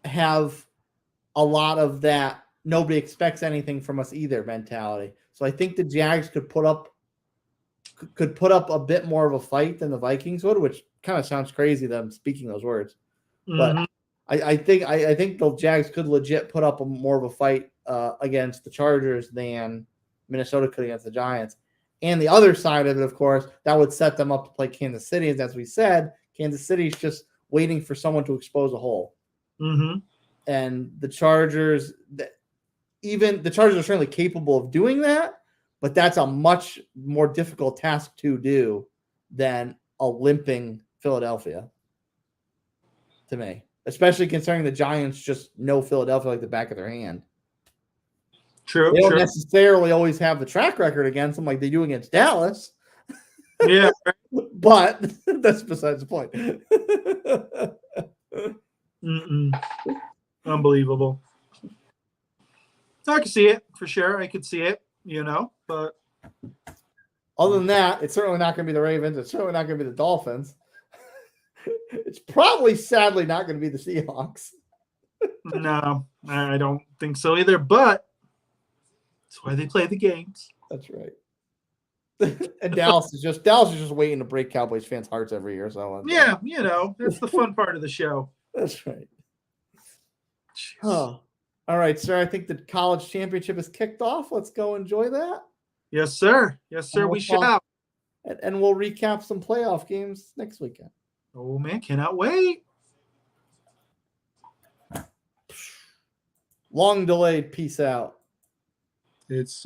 have a lot of that nobody expects anything from us either mentality. So I think the Jags could put up a bit more of a fight than the Vikings would, which kind of sounds crazy that I'm speaking those words. But I think the Jags could legit put up more of a fight against the Chargers than Minnesota could against the Giants. And the other side of it, of course, that would set them up to play Kansas City. As we said, Kansas City's just waiting for someone to expose a hole. Mm-hmm. And the Chargers, the Chargers are certainly capable of doing that, but that's a much more difficult task to do than a limping Philadelphia, to me, especially considering the Giants just know Philadelphia like the back of their hand. True. They don't necessarily always have the track record against them like they do against Dallas. Yeah. But that's besides the point. Unbelievable. I can see it for sure. I could see it, but other than that, it's certainly not going to be the Ravens. It's certainly not going to be the Dolphins. It's probably, sadly, not going to be the Seahawks. No, I don't think so either, but that's why they play the games. That's right. And Dallas is just waiting to break Cowboys fans' hearts every year. So yeah, that's the fun part of the show. That's right. Oh, all right, sir. I think the college championship is kicked off. Let's go enjoy that. Yes, sir. Yes, sir. We shall. And we'll recap some playoff games next weekend. Oh man, cannot wait. Long delayed. Peace out. It's so